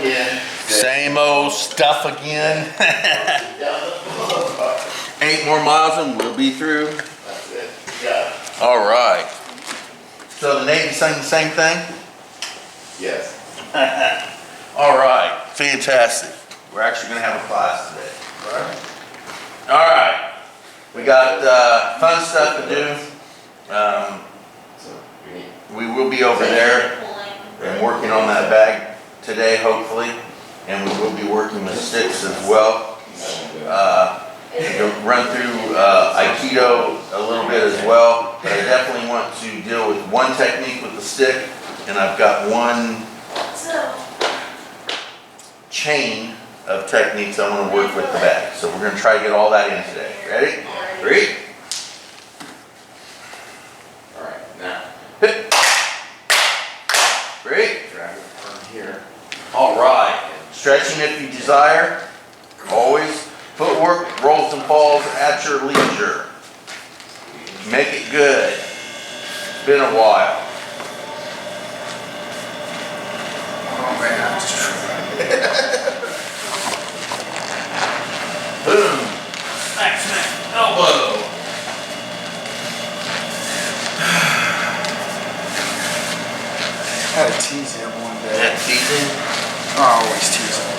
again. Same old stuff again. 8 more miles and we'll be through. That's it. Yeah. All right. So the Navy's saying the same thing? Yes. All right. Fantastic. We're actually going to have a class today. All right. We got fun stuff to do. We will be over there and working on that bag today, hopefully. And we will be working with sticks as well. Run through Aikido a little bit as well. But I definitely want to deal with one technique with the stick. And I've got one chain of techniques I want to work with the bag. So we're going to try to get all that in today. Ready? Ready? All right. Now. Hit. Ready? Grab it from here. All right. Stretching if you desire. Always. Footwork, rolls and falls at your leisure. Make it good. It's been a while. Oh man. Boom. Smack, smack. Elbow. I had to tease him one day. That teasing? I always tease him.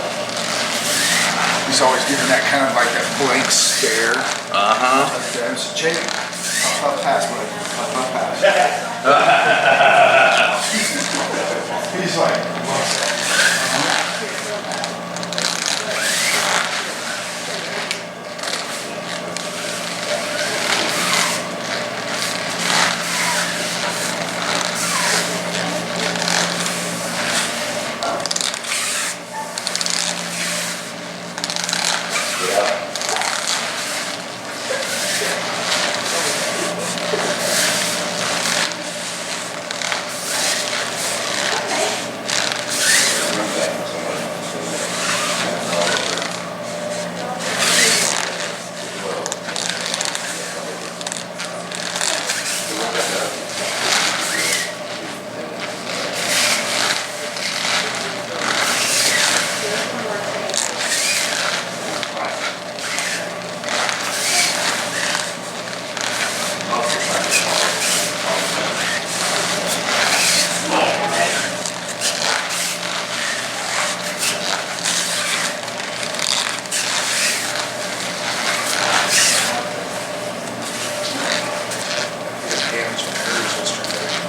He's always giving that kind of like that blank stare. Uh-huh. Like that. So, Jake, I'll pass, buddy. I'll pass. He's like, what's that?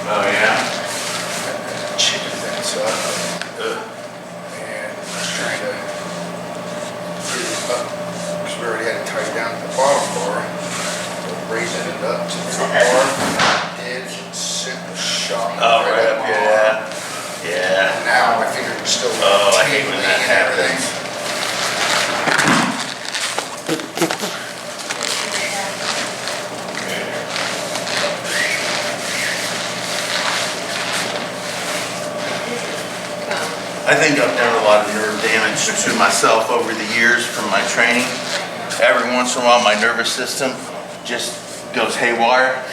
Oh, yeah? Chicken fence up. And I was trying to get it up because we already had it tied down at the bottom bar. So raising it up to the top bar. Did sent the shot Right up here, yeah. Yeah. Now my finger is still Oh, I hate when that tingling and everything. I think I've done a lot of nerve damage to myself over the years from my training. Every once in a while, my nervous system just goes haywire,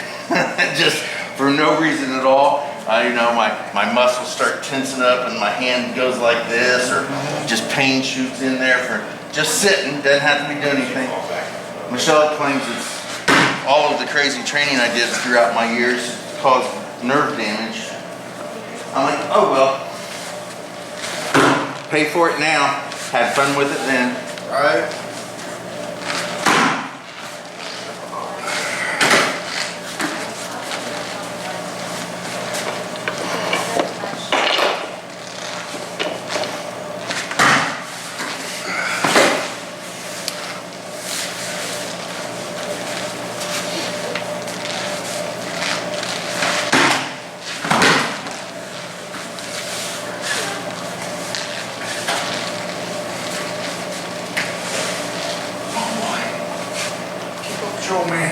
just for no reason at all. My muscles start tensing up and my hand goes like this, or just pain shoots in there for just sitting, doesn't have to be doing anything. Michelle claims it's all of the crazy training I did throughout my years caused nerve damage. I'm like, oh well. Pay for it now. Had fun with it then. Right? Control man.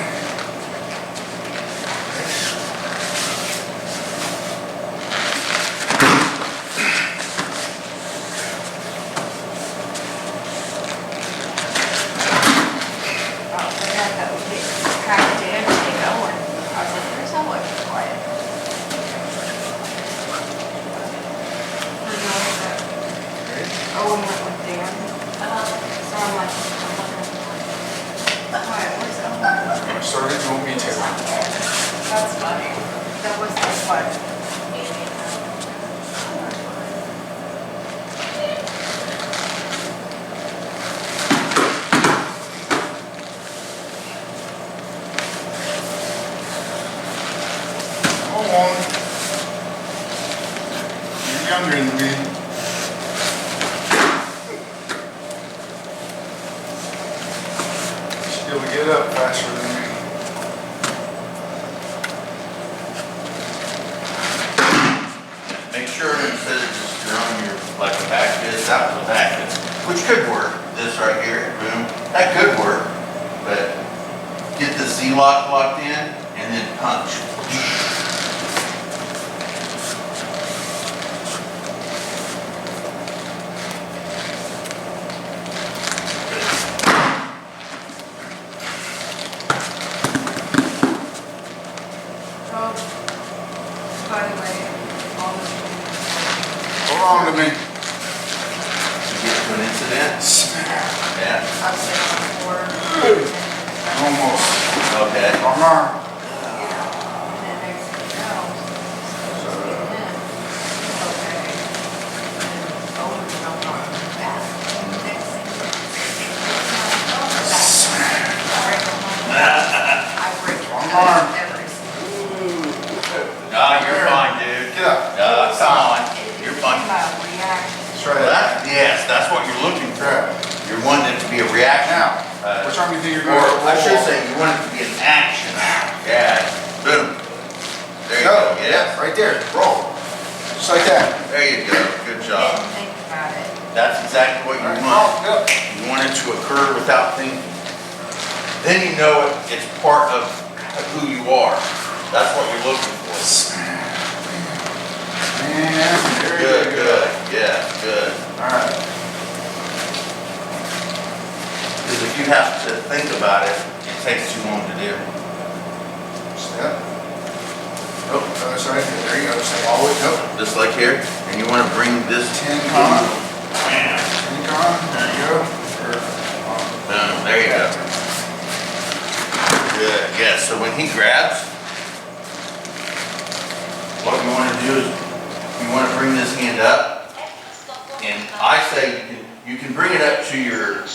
Sorry, you want me to? That's funny. That was the fun. Hold on. You're younger than me. Should be able to get up faster than me. Make sure instead of just throwing your, like a back fist, that was a back fist, which could work. This right here, boom, that could work. But get the Z-lock locked in and then punch. Oh, by the way, all the Hold on to me. You get to an incident? Yeah. I've seen on the floor. Almost. Okay. Wrong arm. And then next thing you know, okay. And over and over on the back. Next thing you know, I break Wrong arm. every single. No, you're fine, dude. Get up. Come on. You're fine. About reaction. Let's try Well, that. yes, that's what you're looking for. You're wanting it to be a reaction. Now, which arm do you think you're Or going to I should say, you want it to be an action. Yeah. Boom. There you go. Yeah. Right there. Roll. Just like that. There you go. Good job. Didn't think about it. That's exactly what you All right. want. Yep. You want it to occur without thinking. Then you know it's part of who you are. That's what you're looking for. And there Good, you go. good. Yeah, good. All right. Because if you have to think about it, it takes too long to do. Step. Oh, other side. There you go. Step all the way. Nope. Just like here. And you want to bring this 10 on. Bam. 10 on. There you go. Boom. There you go. Good. Yeah. So when he grabs, what you want to do is you want to bring this hand up, and I say you can bring it up to your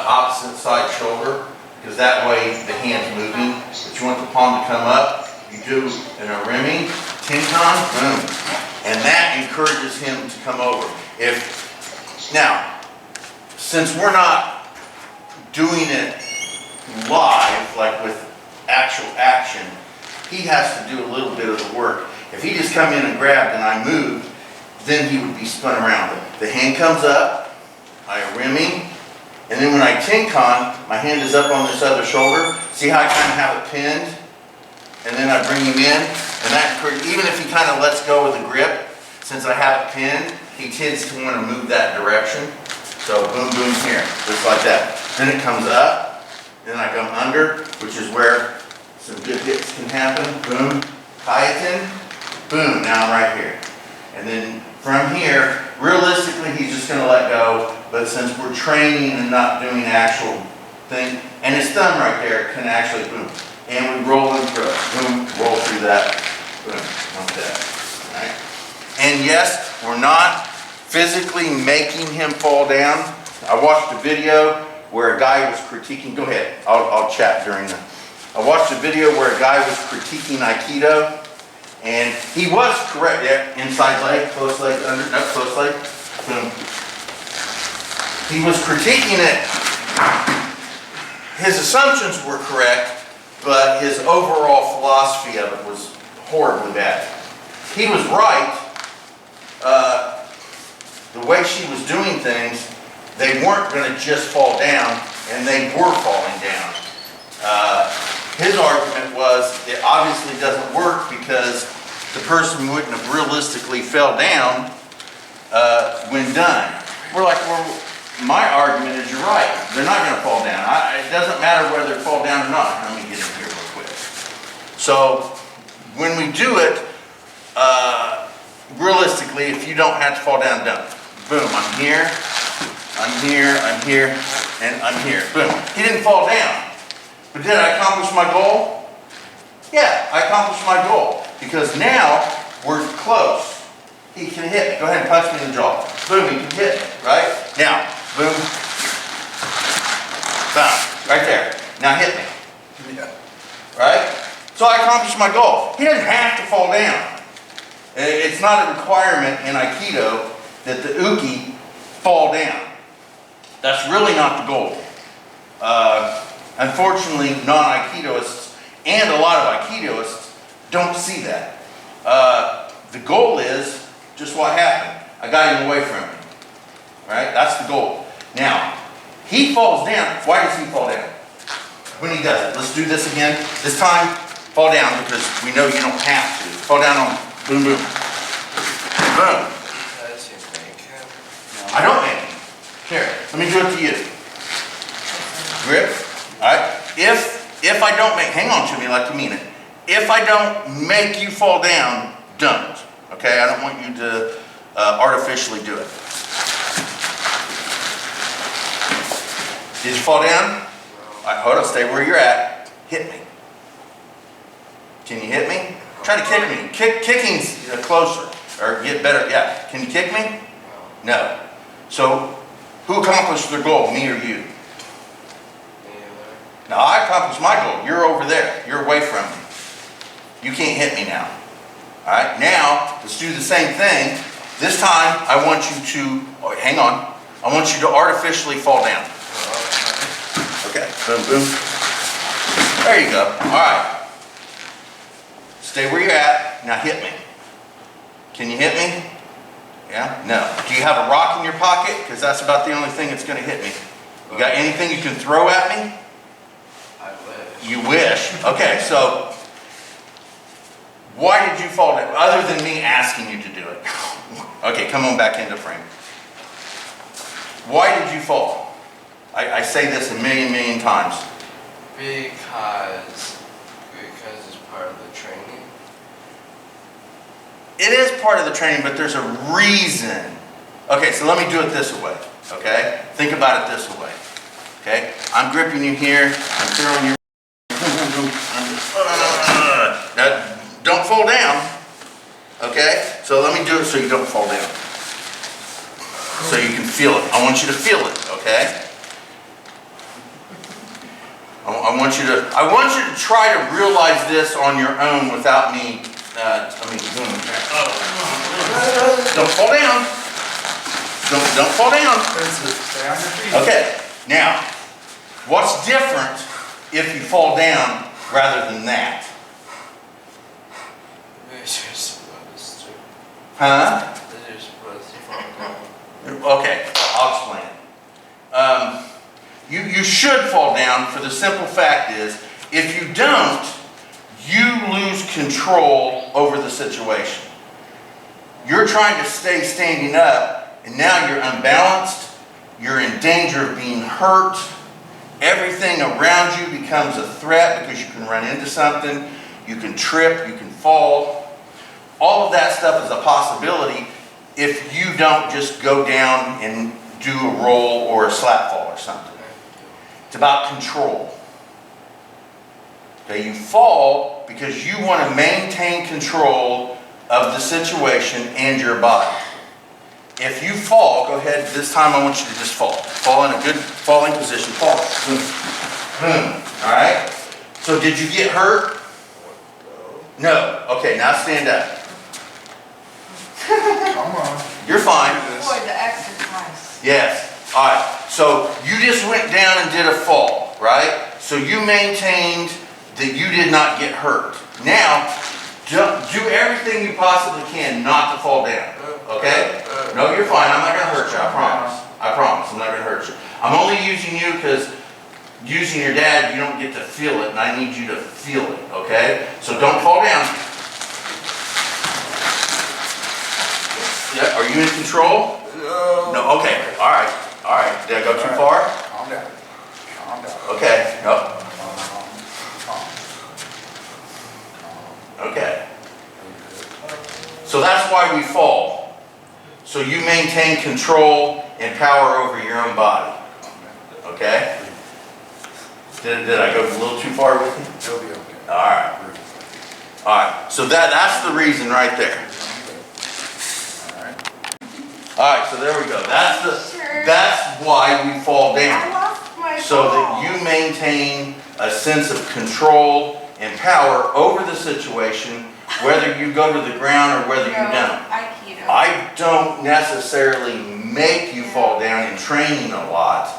opposite side shoulder, because that way the hand's moving. But you want the palm to come up. You do a rimming, tenkan, boom, and that encourages him to come over. Now, since we're not doing it live, like with actual action, he has to do a little bit of the work. If he just come in and grabbed and I moved, then he would be spun around. The hand comes up, I rimming, and then when I tenkan, my hand is up on this other shoulder. See how I kind of have it pinned? And then I bring him in, and that, even if he kind of lets go of the grip, since I have it pinned, he tends to want to move that direction. So boom, boom here, just like that. Then it comes up, then I come under, which is where some good hits can happen. Boom, kaiten, boom, now I'm right here. And then from here, realistically, he's just going to let go. But since we're training and not doing actual thing, and his thumb right there can actually boom. And we roll him through it. Boom, roll through that. Boom, like that. All right? And yes, we're not physically making him fall down. I watched a video where a guy was critiquing, go ahead, I'll chat during the, I watched a video where a guy was critiquing Aikido. And he was correct, yeah, inside leg, close leg, under, no, close leg, boom. He was critiquing it. His assumptions were correct, but his overall philosophy of it was horribly bad. He was right. The way she was doing things, they weren't going to just fall down, and they were falling down. His argument was it obviously doesn't work because the person wouldn't have realistically fell down when done. We're like, well, my argument is you're right. They're not going to fall down. It doesn't matter whether they fall down or not. Let me get in here real quick. So when we do it, realistically, if you don't have to fall down, don't. Boom, I'm here, I'm here, I'm here. and I'm here. Boom. He didn't fall down. But did I accomplish my goal? Yeah, I accomplished my goal. Because now we're close. He can hit me. Go ahead and punch me in the jaw. Boom, he can hit me, right? Now, boom. Boom. Right there. Now hit me. Yeah. Right? So I accomplished my goal. He doesn't have to fall down. It's not a requirement in Aikido that the uke fall down. That's really not the goal. Unfortunately, non-Aikidoists and a lot of Aikidoists don't see that. The goal is just what happened. I got him away from me. Right? That's the goal. Now, he falls down. Why does he fall down? When he does it. Let's do this again. This time, fall down because we know you don't have to. Fall down on boom, boom. Boom. I don't make him. Here, let me do it to you. Grip. Alright? If I don't make, hang on to me like you mean it. If I don't make you fall down, don't. Okay? I don't want you to artificially do it. Did you fall down? Alright, hold on, stay where you're at. Hit me. Can you hit me? Try to kick me. Kicking's closer. Or get better, yeah. Can you kick me? No. So, who accomplished their goal, me or you? Now, I accomplished my goal. You're over there. You're away from me. You can't hit me now. Alright, now, let's do the same thing. This time, I want you to, oh, hang on. I want you to artificially fall down. Okay, boom, boom. There you go. Alright. Stay where you're at. Now hit me. Can you hit me? Yeah? No. Do you have a rock in your pocket? Because that's about the only thing that's going to hit me. You got anything you can throw at me? I wish. You wish. Okay, so why did you fall down? Other than me asking you to do it. Okay, come on back into frame. Why did you fall? I say this a million times. Because it's part of the training. It is part of the training, but there's a reason. Okay, so let me do it this way, okay? Think about it this way, okay? I'm gripping you here, I'm throwing you. Now, don't fall down, okay? So let me do it so you don't fall down. So you can feel it. I want you to feel it, okay? I want you to try to realize this on your own without me, don't fall down. Don't fall down. Stay on your feet. Okay, now, what's different if you fall down rather than that? You're supposed to. Huh? You're supposed to fall down. Okay, I'll explain it. You should fall down for the simple fact is, if you don't, you lose control over the situation. You're trying to stay standing up, and now you're unbalanced, you're in danger of being hurt, everything around you becomes a threat because you can run into something, you can trip, you can fall. All of that stuff is a possibility if you don't just go down and do a roll or a slap fall or something. It's about control. Okay, you fall because you want to maintain control of the situation and your body. If you fall, go ahead, this time I want you to just fall. Fall in a good falling position. Fall. Boom. Boom. Alright? So did you get hurt? No. Okay, now stand up. Come on. You're fine. Boy, the exercise. Yes. Alright. So you just went down and did a fall, right? So you maintained that you did not get hurt. Now, do everything you possibly can not to fall down. Okay? No, you're fine. I'm not going to hurt you. I promise. I promise. I'm not going to hurt you. I'm only using you because using your dad, you don't get to feel it, and I need you to feel it. Okay? So don't fall down. Yeah, are you in control? No. Okay. All right. All right. Did I go too far? Calm down. Calm down. Okay. No. Calm. Okay. So that's why we fall. So you maintain control and power over your own body. okay? Did I go a little too far with you? It'll be okay. All right. All right, so that's the reason right there. All right, so there we go. That's why we fall I down. lost my So ball. that you maintain a sense of control and power over the situation, whether you go to the ground or whether you don't. Aikido. I don't necessarily make you fall down in training a lot,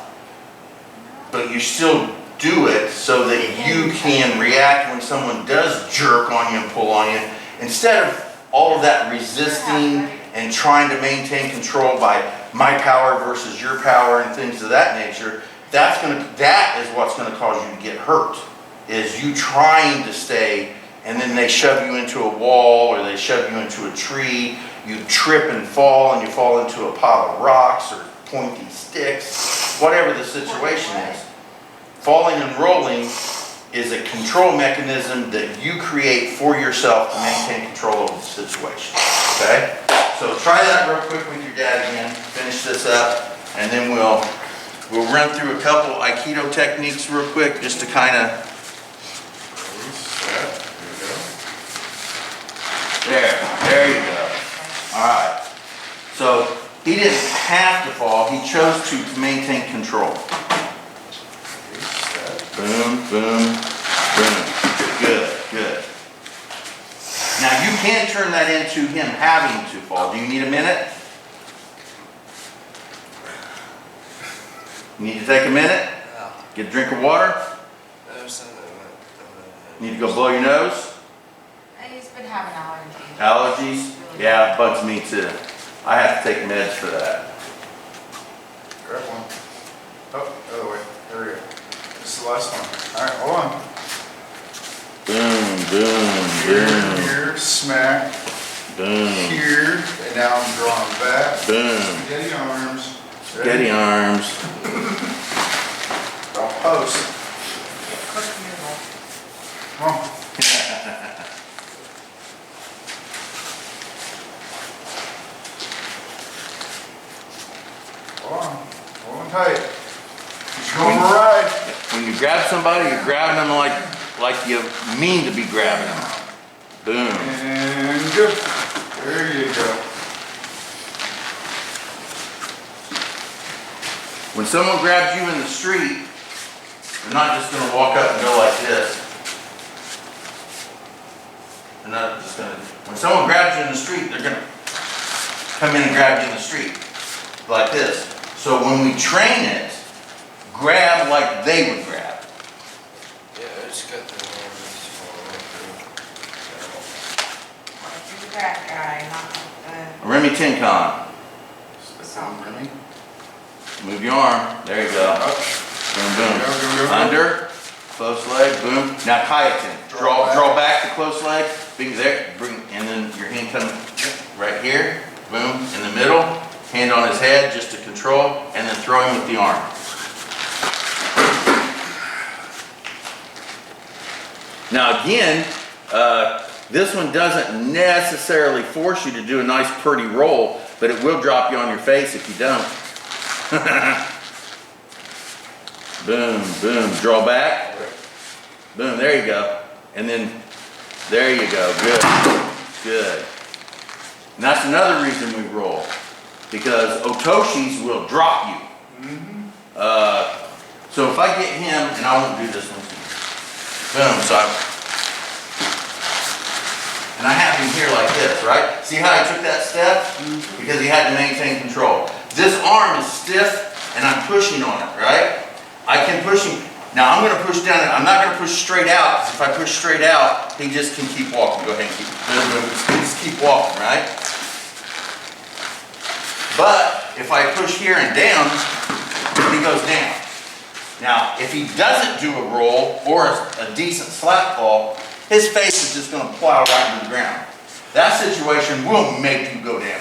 but you still do it so that you can react when someone does jerk on you and pull on you. Instead of all of that resisting and trying to maintain control by my power versus your power and things of that nature, that is what's gonna cause you to get hurt, is you trying to stay, and then they shove you into a wall or they shove you into a tree, you trip and fall, and you fall into a pile of rocks or pointy sticks, whatever the situation is. Falling and rolling is a control mechanism that you create for yourself to maintain control over the situation, okay? So try that real quick with your dad again, finish this up, and then we'll run through a couple Aikido techniques real quick, just to kind of, there you go. All right. So he didn't have to fall, he chose to maintain control. Boom, boom, boom. Good, good. Now you can turn that into him having to fall. Do you need a minute? You need to take a minute? Get a drink of water? Need to go blow your nose? He's been having allergies. Allergies? Yeah, it bugs me too. I have to take meds for that. Grab one. Oh, the other way. There we go. This is the last one. All right, hold on. Boom, boom, boom, Here, smack. boom, Here, and now I'm drawing back. boom. Spaghetti arms. Spaghetti arms. Don't post. Come on. Hold on. Hold on tight. He's going for a ride. When you grab somebody, you're grabbing them like you mean to be grabbing them. Boom. And go. There you go. When someone grabs you in the street, they're not just going to walk up and go like this. They're not just going to. When someone grabs you in the street, they're going to come in and grab you in the street like this. So when we train it, grab like they would grab. Yeah, I just got the numbers falling He's a bad guy, not the Remy Tincon. song. Remy. Move your arm. There you go. Up. Boom, boom. Go, go, go, go. Under. Close leg. Boom. Now kayakin. Draw back the close leg. Bring there. Bring, and then your hand comes right here. Boom. In the middle. Hand on his head just to control, and then throw him with the arm. Now again, this one doesn't necessarily force you to do a nice pretty roll, but it will drop you on your face if you don't. Boom, boom, draw back. Boom, there you go. And then, there you go, good, good. And that's another reason we roll, because otoshis will drop you. So if I get him, and I won't do this one, boom, and I have him here like this, right? See how I took that step? Because he had to maintain control. This arm is stiff, and I'm pushing on it, right? I can push him. Now I'm going to push down, I'm not going to push straight out, because if I push straight out, he just can keep walking. Go ahead and just keep walking, right? But if I push here and down, he goes down. Now, if he doesn't do a roll or a decent slap fall, his face is just going to plow right into the ground. That situation will make you go down.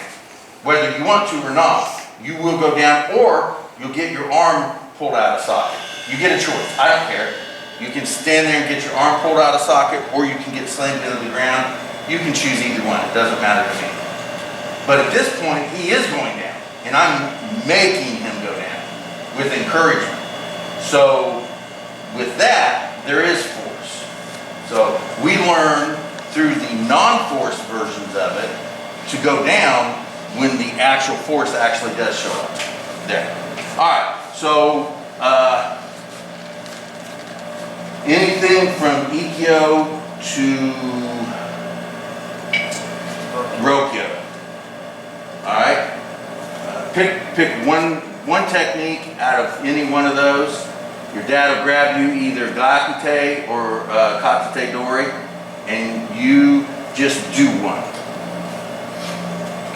Whether you want to or not, you will go down, or you'll get your arm pulled out of socket. You get a choice. I don't care. You can stand there and get your arm pulled out of socket, or you can get slammed into the ground. You can choose either one. It doesn't matter to me. But at this point, he is going down, and I'm making him go down with encouragement. So with that, there is force. So we learn through the non-force versions of it to go down when the actual force actually does show up. There. All right, so anything from Ikkyo to Rokyo. All right, pick one technique out of any one of those. Your dad will grab you either Gakute or Katate Dori, and you just do one.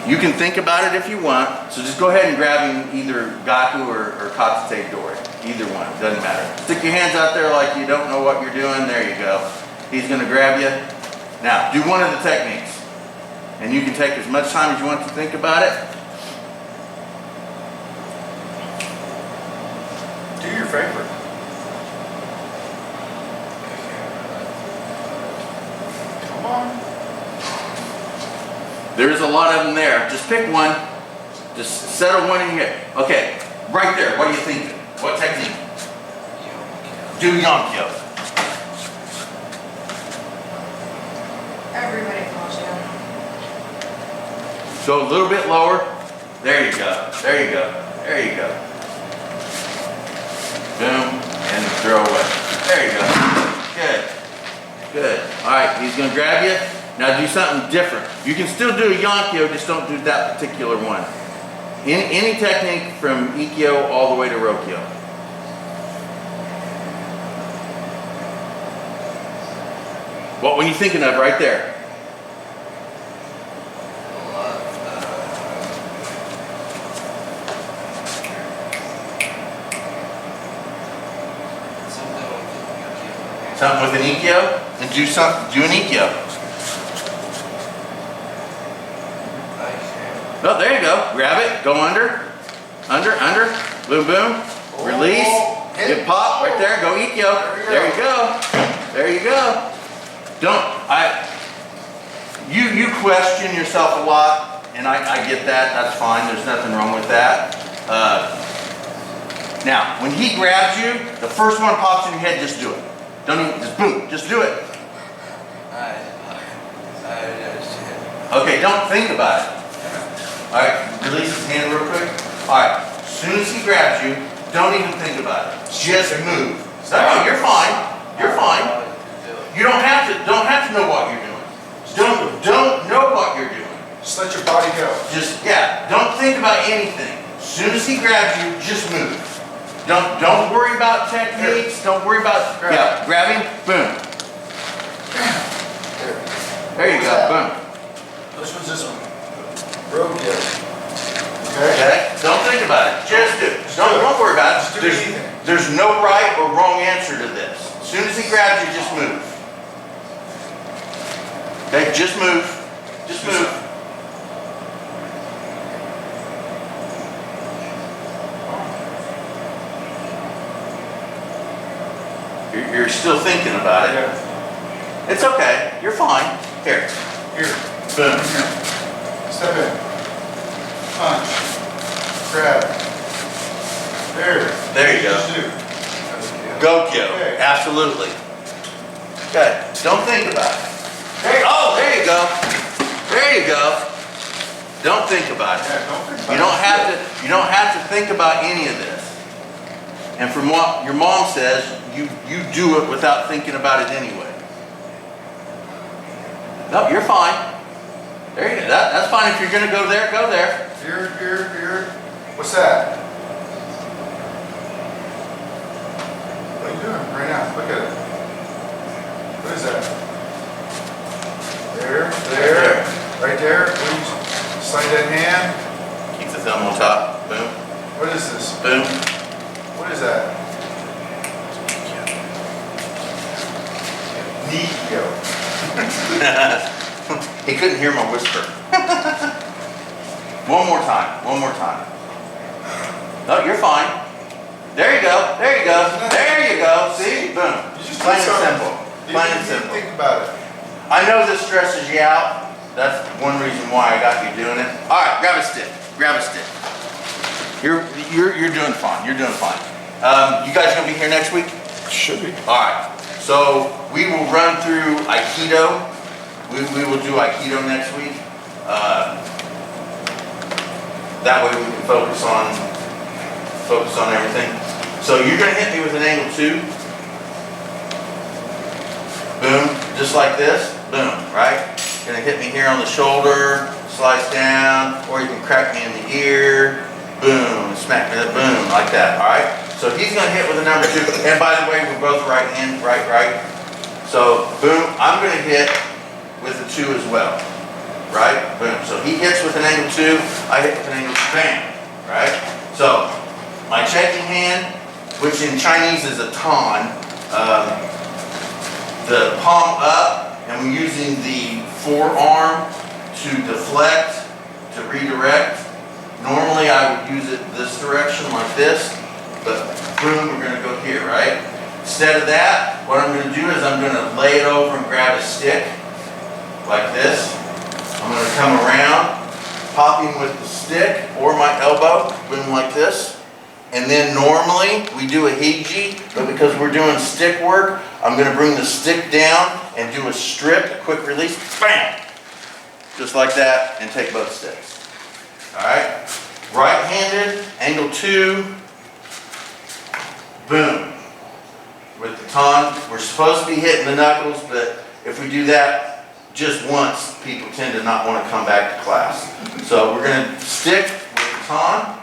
You can think about it if you want, so just go ahead and grab him either Gaku or Katate Dori. Either one, doesn't matter. Stick your hands out there like you don't know what you're doing. There you go. He's gonna grab you. Now, do one of the techniques. And you can take as much time as you want to think about it. Do your favorite. Come on. There is a lot of them there. Just pick one. Just settle one in your head. Okay, right there. What are you thinking? What technique? Do Yonkyo. Everybody falls down. Go a little bit lower. There you go. There you go. There you go. Boom. And throw away. There you go. Good. Good. All right, he's going to grab you. Now do something different. You can still do a Yonkyo, just don't do that particular one. Any technique from Ikkyo all the way to Rokyo. What were you thinking of right there? Something with an Ikkyo? And do an Ikkyo. Oh, there you go. Grab it. Go under. Under. Boom, boom. Release. Get pop right there. Go Ikkyo. There you go. There you go. You question yourself a lot, and I get that. That's fine. There's nothing wrong with that. Now, when he grabs you, the first one pops in your head, just do it. Don't even, just boom, just do it. Okay, don't think about it. All right, release his hand real quick. All right, as soon as he grabs you, don't even think about it. Just move. No, you're fine. You're fine. You don't have to know what you're doing. Don't know what you're doing. Just let your body go. Don't think about anything. As soon as he grabs you, just move. Don't worry about techniques. Don't worry about grab him. Boom. There you go. Boom. Which one's this one? Rokyo. Okay. Don't think about it. Just do it. Don't worry about it. There's no right or wrong answer to this. As soon as he grabs you, just move. Okay. Just move. Just move. You're still thinking about it. It's okay. You're fine. Here. Boom. Step in. Punch. Grab. There you go. Gokyo. Okay. Absolutely. Okay. Don't think about it. There you go. There you go. Don't think about it. You don't have to think about any of this. And from what your mom says, you do it without thinking about it anyway. No, you're fine. There you go. That's fine. If you're going to go there, go there. Here. What's that? What are you doing right now? Look at it. What is that? There. Right there. Please slide that hand. Keep the thumb on top. Boom. What is this? Boom. What is that? Nikyo. He couldn't hear my whisper. One more time. No, you're fine. There you go. There you go. See? Boom. Plain and simple. Plain and simple. Think about it. I know this stresses you out. That's one reason why I got you doing it. All right, grab a stick. You're doing fine. You guys gonna be here next week? Should be. All right, so we will run through Aikido. We will do Aikido next week. That way we can focus on everything. So you're gonna hit me with an angle 2. Boom, just like this. Boom, right? Gonna hit me here on the shoulder, slice down, or you can crack me in the ear. Boom, smack me, boom, like that, all right? So he's gonna hit with a number 2. And by the way, we're both right hand, right. So boom, I'm gonna hit with a 2 as well, right? Boom, so he hits with an angle 2, I hit with an angle 2, bam, right? So my checking hand, which in Chinese is a tan, the palm up, and we're using the forearm to deflect, to redirect. Normally I would use it this direction like this, but boom, we're gonna go here, right? Instead of that, what I'm gonna do is I'm gonna lay it over and grab a stick, like this. I'm gonna come around, pop him with the stick or my elbow, boom, like this. And then normally we do a hiji, but because we're doing stick work, I'm gonna bring the stick down and do a strip, a quick release, bam! Just like that, and take both sticks. All right? Right-handed, angle 2, boom. With the tan, we're supposed to be hitting the knuckles, but if we do that just once, people tend to not want to come back to class. So we're gonna stick with the tan.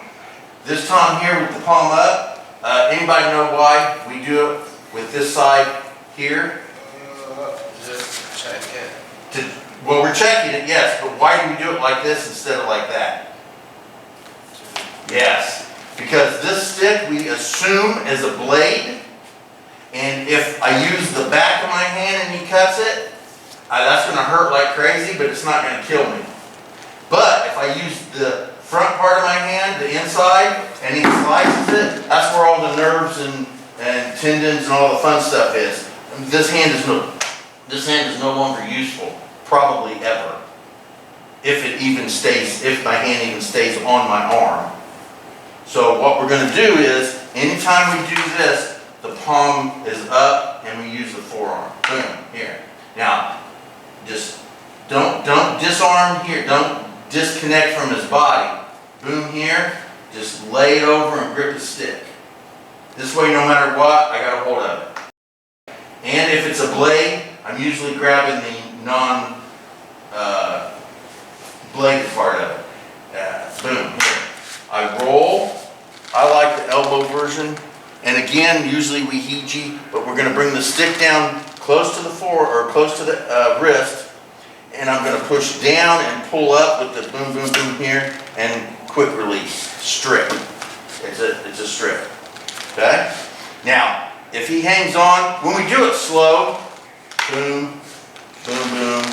This time here with the palm up, anybody know why we do it with this side here? Just check it. Well, we're checking it, yes, but why do we do it like this instead of like that? Yes, because this stick we assume is a blade, and if I use the back of my hand and he cuts it, that's going to hurt like crazy, but it's not going to kill me. But if I use the front part of my hand, the inside, and he slices it, that's where all the nerves and tendons and all the fun stuff is. This hand is no longer useful, probably ever. If my hand even stays on my arm. So what we're going to do is, anytime we do this, the palm is up and we use the forearm. Boom, here. Now, just don't disarm here. Don't disconnect from his body. Boom here, just lay it over and grip the stick. This way, no matter what, I got a hold of it. And if it's a blade, I'm usually grabbing the non-bladed part of it. Boom, here. I roll. I like the elbow version. And again, usually we hiji, but we're gonna bring the stick down close to the close to the wrist, and I'm gonna push down and pull up with the boom, boom, boom here, and quick release, strip. It's a strip, okay? Now, if he hangs on, when we do it slow, boom, boom, boom,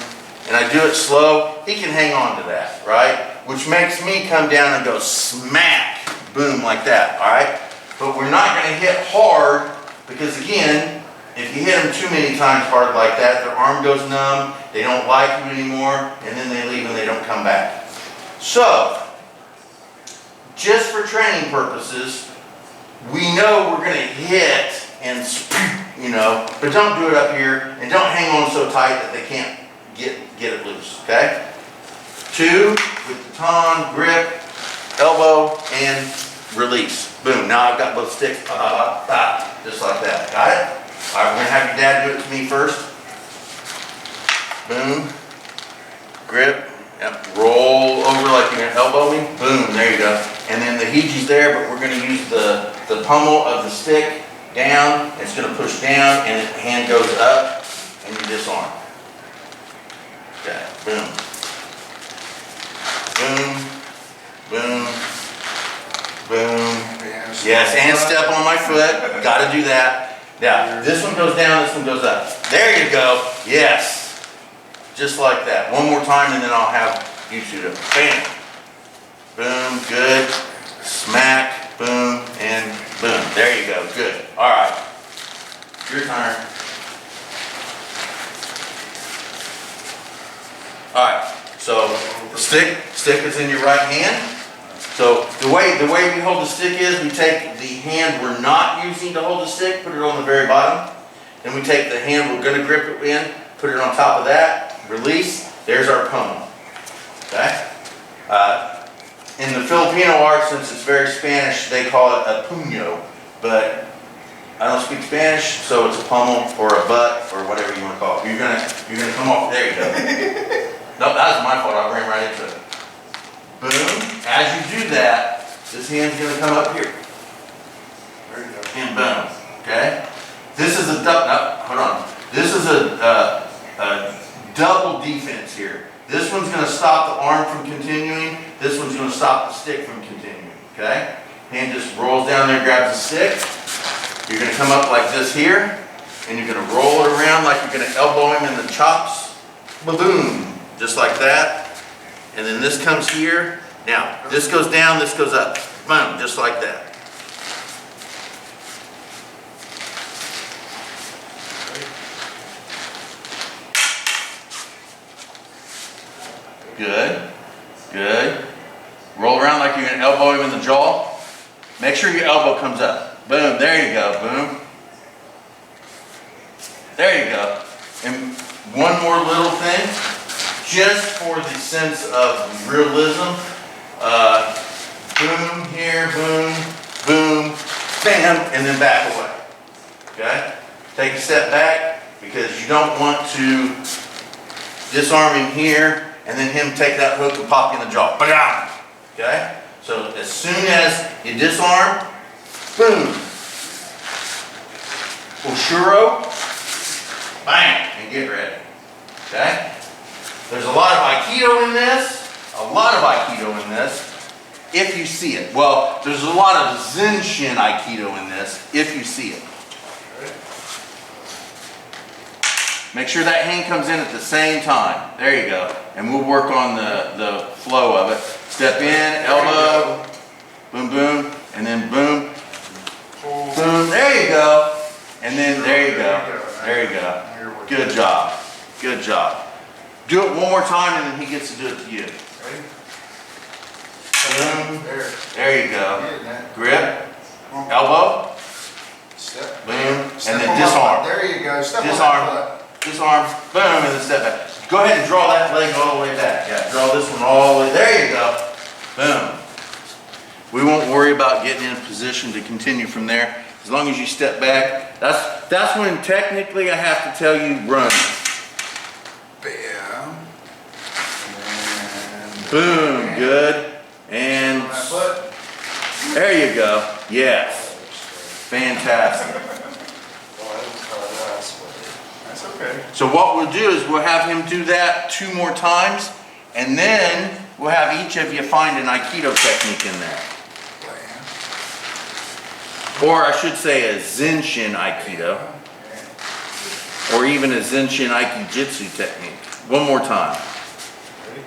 and I do it slow, he can hang on to that, right? Which makes me come down and go smack, boom, like that, all right? But we're not gonna hit hard, because again, if you hit them too many times hard like that, their arm goes numb, they don't like you anymore, and then they leave and they don't come back. So, just for training purposes, we know we're gonna hit and, but don't do it up here, and don't hang on so tight that they can't get it loose, okay? 2, with the tan, grip, elbow, and release. Boom, now I've got both sticks, just like that, got it? All right, we're gonna have your dad do it to me first. Boom, grip, yep. Roll over like you're gonna elbow me. Boom, there you go. And then the hiji's there, but we're gonna use the pummel of the stick down. It's gonna push down, and the hand goes up, and you disarm. Okay, boom. Boom, boom, boom. Yes, and step on my foot. Gotta do that. Now, this one goes down, this one goes up. There you go. Yes. Just like that. One more time, and then I'll have you shoot it. Bam. Boom. Good. Smack. Boom. And boom. There you go. Good. All right. Your turn. All right. So the stick is in your right hand. So the way we hold the stick is, we take the hand we're not using to hold the stick, put it on the very bottom. Then we take the hand we're gonna grip it in, put it on top of that, release, there's our pommel, okay? In the Filipino art, since it's very Spanish, they call it a puño, but I don't speak Spanish, so it's a pommel or a butt or whatever you want to call it. You're gonna come off. There you go. No, that was my fault. I ran right into it. Boom. As you do that, this hand's gonna come up here. There you go. And boom. Okay. This is a double. No, hold on. This is a double defense here. This one's gonna stop the arm from continuing. This one's gonna stop the stick from continuing. Okay. Hand just rolls down there, grabs the stick. You're gonna come up like this here, and you're gonna roll it around like you're gonna elbow him in the chops. Boom, just like that. And then this comes here. Now, this goes down, this goes up. Boom, just like that. Good, good. Roll around like you're gonna elbow him in the jaw. Make sure your elbow comes up. Boom, there you go, boom. There you go. And one more little thing, just for the sense of realism. Boom, here, boom, boom, bam, and then back away. Okay? Take a step back, because you don't want to disarm him here, and then him take that hook and pop you in the jaw. Ba-dam! Okay? So as soon as you disarm, boom. Oshuro, bang, and get ready. Okay? There's a lot of Aikido in this. If you see it. Well, there's a lot of Zenshin Aikido in this, if you see it. Make sure that hand comes in at the same time. There you go. And we'll work on the flow of it. Step in, elbow, boom, boom, and then boom, boom, there you go. And then there you go. There you go. Good job. Good job. Do it one more time and then he gets to do it to you. Ready? Boom. There. There you go. Getting that. Grip. Elbow. Step. Boom. Step And then on my disarm. butt. There you go. Step Disarm. on my butt. Disarm. Boom. And then step back. Go ahead and draw that leg all the way back. Yeah. Draw this one all the way. There you go. Boom. We won't worry about getting in a position to continue from there. As long as you step back, that's when technically I have to tell you run. Bam. And Boom, good. And on that butt. there you go. Yes. Fantastic. Oh, I didn't call it last one. That's okay. So what we'll do is we'll have him do that 2 more times, and then we'll have each of you find an Aikido technique in there. Bam. Or I should say a Zenshin Aikido, or even a Zenshin Aikijitsu technique. One more time. Ready?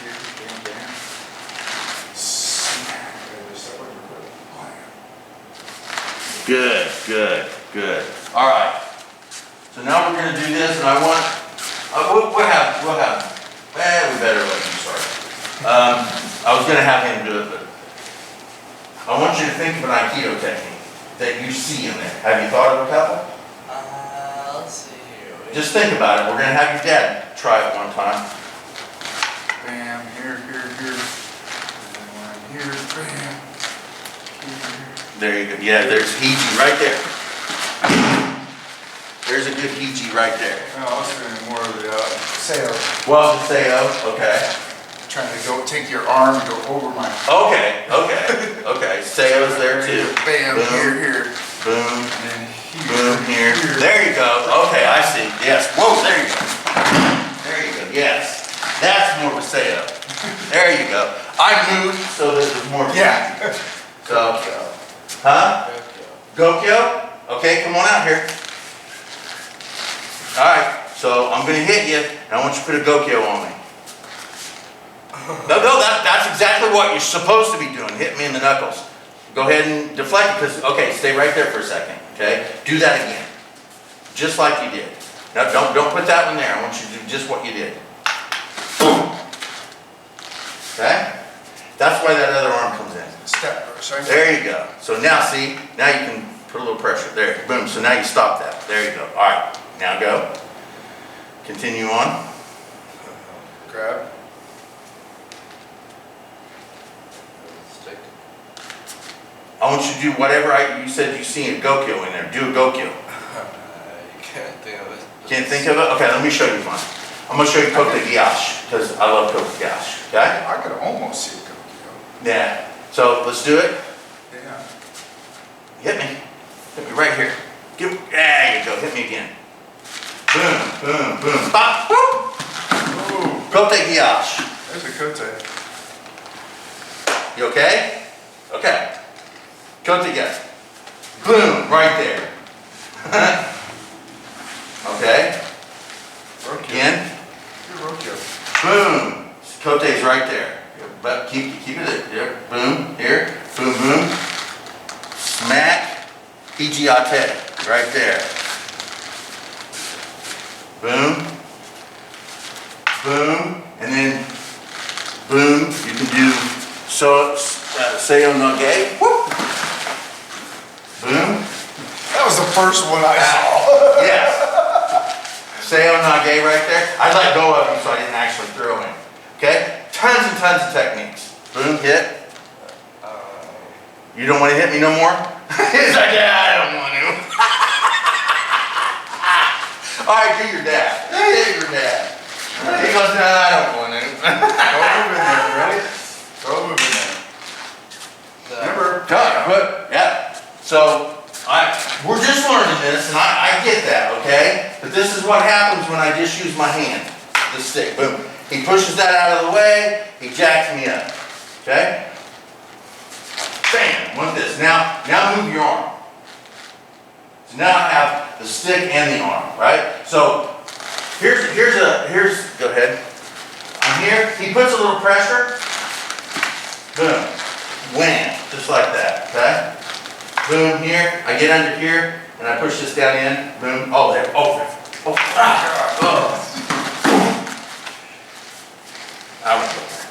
Here, bam, bam. Smack. Okay, just step over the foot. Bam. Good, good, good. All right. So now we're going to do this, and I want, we'll have, we better let you start. I was going to have him do it, but I want you to think of an Aikido technique that you see in there. Have you thought of a couple? Let's see here. Just think about it. We're going to have your dad try it one time. Bam. Here, here, here. And then one here. Bam. Here. There you go. Yeah, there's Hiji right there. There's a good Hiji right there. No, I was doing more of the sail. Well, the Seo, okay. Trying to go take your arm and go over my. Okay, okay, okay. Seo's there too. Bam. Boom, Here. boom, And then here. boom, here. There you go. Okay, I see. Yes. Whoa, there you go. There you go. Yes. That's more of a Seo. There you go. I moved so that there's more. Yeah. So, huh? Gokyo? Okay, come on out here. All right, so I'm gonna hit you, and I want you to put a Gokyo on me. No, that's exactly what you're supposed to be doing, hit me in the knuckles. Go ahead and deflect, because, okay, stay right there for a second, okay? Do that again, just like you did. Now, don't put that one there, I want you to do just what you did. Boom. okay? That's why that other arm comes in. Step, sorry. There you go. So now see, now you can put a little pressure. There, boom. So now you stop that. There you go. All right, now go. Continue on. Grab. Stick. I want you to do whatever you said you see a Gokyo in there. Do a Gokyo. You can't think of it. Can't think of it? Okay, let me show you one. I'm gonna show you Kote Gyash, because I love Kote Gyash, okay? I could almost see it go. Yeah. So let's do it. Yeah. Hit me. Hit me right here. There you go. Hit me again. Boom, boom, boom. Bop, boop. Ooh, Kote Gyash. there's a kote. You okay? Okay. Kote Gyash. Boom, right there. Okay. Rokyo. Again. Good Rokyo. Boom. Kote's right there. But keep it there. Boom. Here. Boom, boom. Smack. Hijiate. Right there. Boom. Boom. And then boom. You can do Seo no Ge. Whoop. Boom. That was the first one I saw. Yes. Seo no Ge right there. I let go of him so I didn't actually throw him. Okay? Tons and tons of techniques. Boom, hit. You don't want to hit me no more? He's like, yeah, I don't want to. All right, do your dad. Do your dad. He goes, no, I don't want to. Go move in there, ready? Go move in there. Remember? Good. Yeah. So, we're just learning this, and I get that, okay? But this is what happens when I just use my hand, the stick. Boom. He pushes that out of the way, he jacks me up, okay? Bam, want this. Now move your arm. So now I have the stick and the arm, right? So here's, go ahead. I'm here, he puts a little pressure, boom, wham, just like that, okay? Boom, here, I get under here, and I push this down in, boom, oh, there, oh, I would go there.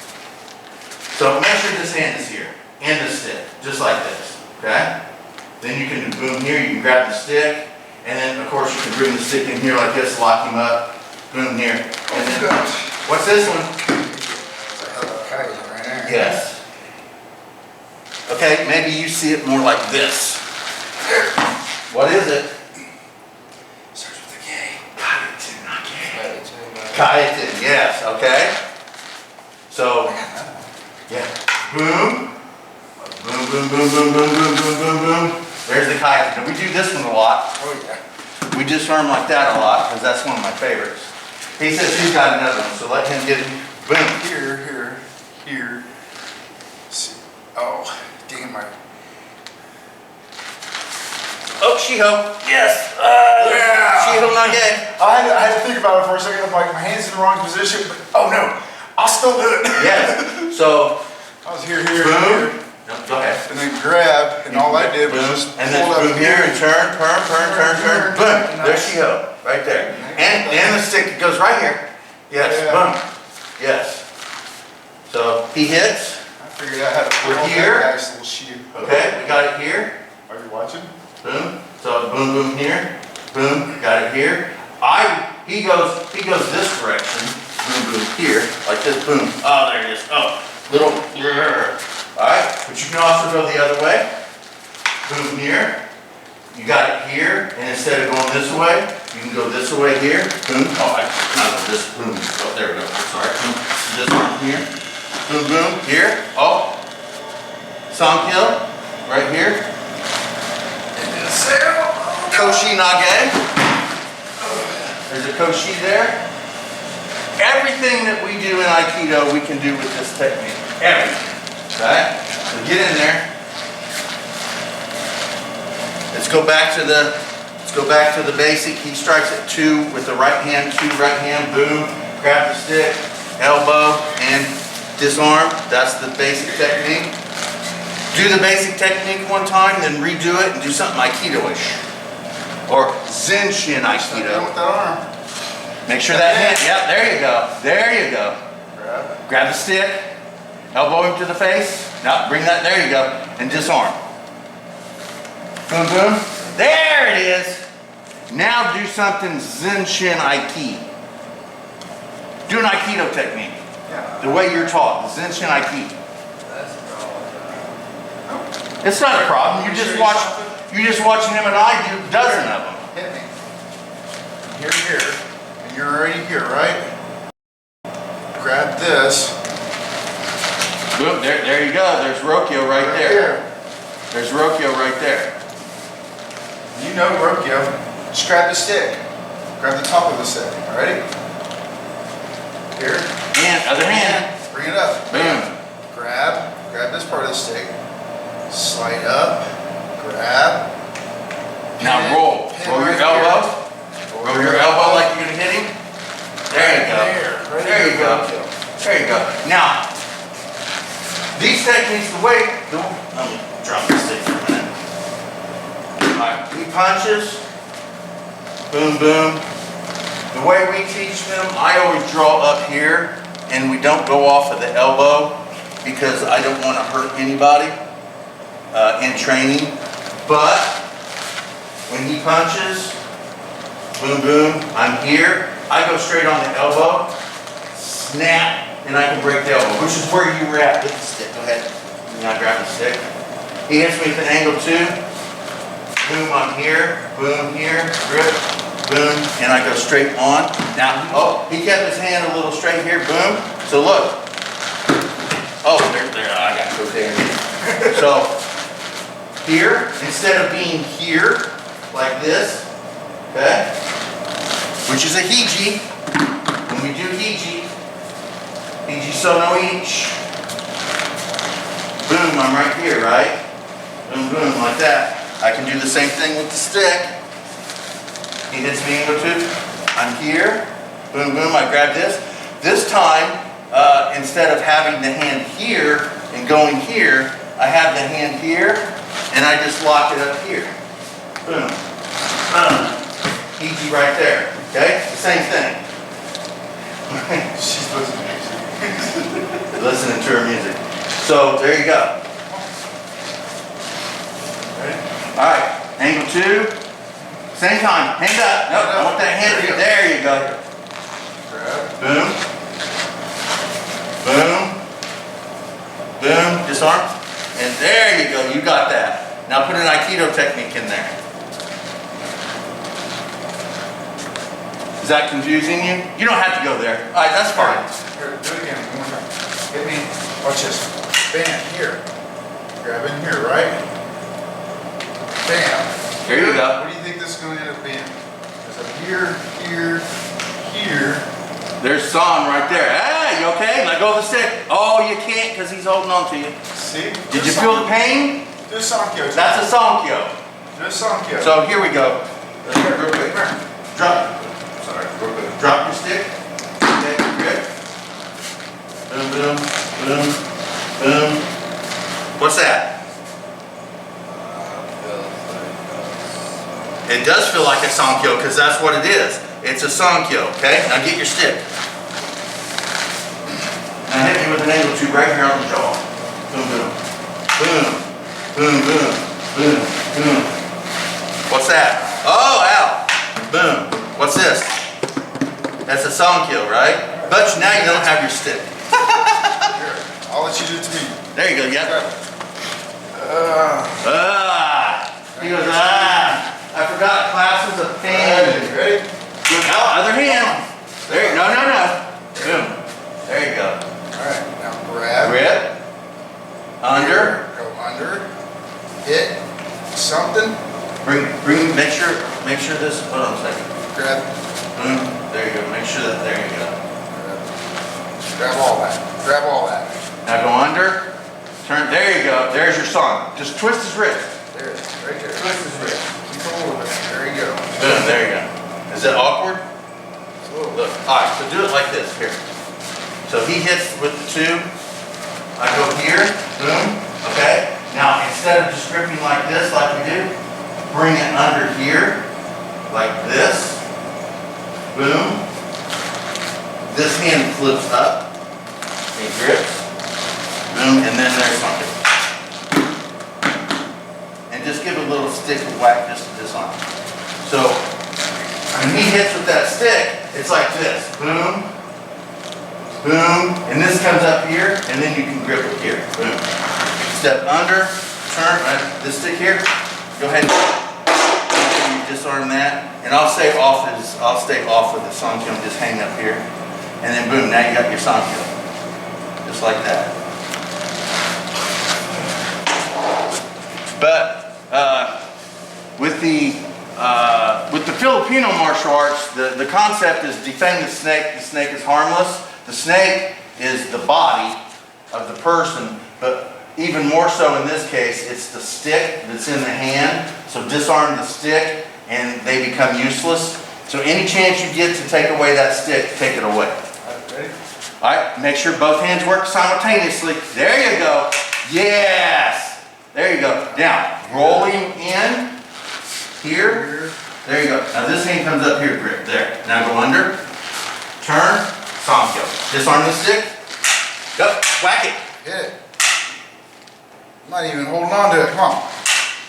So make sure this hand is here, and the stick, just like this, okay? Then you can do boom here, you can grab the stick, and then of course you can bring the stick in here like this, lock him up, boom here. And then, what's this one? Okay, right there. Yes. Okay, maybe you see it more like this. What is it? Starts with a K. Kaiten, not K. Kaiten. Kaiten, yes, okay. So, yeah, boom. Boom, boom, boom, boom, boom, boom, boom, boom, boom. There's the kaiten. And we do this one a lot. Oh, yeah. We disarm like that a lot because that's one of my favorites. He says he's got another one, so let him get it. Boom. Here. See. Oh, damn my. Oh, Shiho. Yes. Yeah. Shiho Nage. I had to think about it for a second. I'm like, my hand's in the wrong position, but oh no, I'll still do it. Yes. So, I was here, boom. No, go ahead. and then grab, and all I did was Boom. just And then pull up boom here and turn. Boom. There's Shiho. Right there. And the stick goes right here. Yes. Yeah. Boom. Yes. So he hits. I figured out how to pull We're off here. that nice little sheet. Okay. We got it here. Are you watching? Boom. So boom, boom here. Boom. Got it here. He goes this direction. Boom, boom here. Like this. Boom. Oh, there it is. Oh, little. All right. But you can also go the other way. Boom here. You got it here, and instead of going this way, you can go this way here. Boom. Oh, not this. Boom. Oh, there we go. Sorry. Boom. This one here. Boom, boom. Here. Oh. Sangkil. Right here. Koshi Nage. There's a Koshi there. Everything that we do in Aikido, we can do with this technique. Everything. Right? So get in there. Let's go back to the basic. He strikes at 2 with the right hand, 2 right hand, boom, grab the stick, elbow, and disarm. That's the basic technique. Do the basic technique one time, then redo it and do something Aikido-ish. Or Zenshin Aikido. With that arm. Make sure that hand, yep, there you go. There you go. Grab. Grab the stick, Elbow him to the face. Now bring that, there you go. And disarm. Boom, boom. There it is. Now do something Zenshin Aiki. Do an Aikido technique. Yeah. The way you're taught, the Zenshin Aiki. That's a problem. It's not a problem. You just watching him and I do a dozen of them. Hit me. Here, and you're already here, right? Grab this. Boom, there you go. There's Rokyo right there. Here. There's Rokyo right there. You know Rokyo. Just grab the stick. Grab the top of the stick. Alrighty? Here. And other hand. Bring it up. Boom. Grab this part of the stick. Slide up. Grab. Now Pin it. roll. Pin Roll your right elbow. here. Roll your elbow like you're gonna hit him. There you go. Right There you here, go. Rokyo. There you go. Now, these techniques, the way, let me drop the stick for a minute. Alright, he punches. Boom, boom. The way we teach them, I always draw up here and we don't go off of the elbow because I don't want to hurt anybody in training. But when he punches, boom, boom, I'm here. I go straight on the elbow, snap, and I can break the elbow, which is where you were at with the stick. Go ahead. And I grab the stick. He hits me with an angle 2. Boom, I'm here. Boom, here. Grip. Boom, and I go straight on. Now, oh, he kept his hand a little straight here. Boom. So look. Oh, there. I got to go there. So here, instead of being here like this, okay, which is a hiji. When we do hiji so no each. Boom, I'm right here, right? Boom, boom, like that. I can do the same thing with the stick. He hits me angle 2. I'm here. Boom, boom, I grab this. This time, instead of having the hand here and going here, I have the hand here and I just lock it up here. Boom. Easy right there. Okay? The same thing. She's listening to music. Listening to her music. So there you go. Ready? Alright, angle 2. Same time. Hand up. Nope, I want that hand here. There you go. Grab. Boom. Boom. Boom. Disarm. And there you go. You got that. Now put an Aikido technique in there. Is that confusing you? You don't have to go there. Alright, that's fine. Here, do it again. One more time. Hit me. Watch this. Bam. Here. Grab in here, right? Bam. There you go. What do you think this is going to end up being? It's up here, here, here. There's San right there. Hey, you okay? Let go of the stick. Oh, you can't because he's holding on to you. See? Did you feel the pain? Do a Sankyo. That's a Sankyo. Do a Sankyo. So here we go. Real quick. Drop. Sorry, real quick. Drop your stick. Okay, good. Boom, boom, boom, boom. What's that? It does feel like a Sankyo because that's what it is. It's a Sankyo, okay? Now get your stick. Now hit me with an angle 2 right here on the jaw. Boom, boom. Boom. Boom, boom. Boom, boom. What's that? Oh, ow. Boom. What's this? That's a Sankyo, right? But now you don't have your stick. Here. I'll let you do it to me. There you go, yeah. Grab it. He goes, I forgot classes of pain. Ready? Good. Oh, other hand. There you go. No. Boom. There you go. Alright, now grab. Grip. Under. Go under. Hit something. Make sure this, hold on a second. Grab. Boom. There you go. Make sure that, there you go. Grab all that. Grab all that. Now go under. Turn, there you go. There's your song. Just twist his wrist. There it is. Right there. Twist his wrist. Control of it. There you go. Boom. There you go. Is it awkward? It's a little Look. Alright, so do it like this. Here. So he hits with the 2. I go here. Boom. Okay. Now instead of just gripping like this, like we do, bring it under here. Like this. Boom. This hand flips up. He grips. boom, and then there's something. And just give a little stick of whack just to disarm. So when he hits with that stick, it's like this, boom, boom, and this comes up here, and then you can grip it here, boom. Step under, turn, this stick here, go ahead and disarm that, and I'll stay off of the Sankyo, just hang up here, and then boom, now you got your Sankyo, just like that. But with the Filipino martial arts, the concept is defend the snake. The snake is harmless. The snake is the body of the person, but even more so in this case, it's the stick that's in the hand. So disarm the stick and they become useless. So any chance you get to take away that stick, take it away. Ready? All right, make sure both hands work simultaneously. There you go. Yes. There you go. Now, rolling in here. There you go. Now this hand comes up here, grip. There. Now go under. Turn. Sankyo. Disarm the stick. Go. Whack it. Hit it. I'm not even holding on to it. Come on.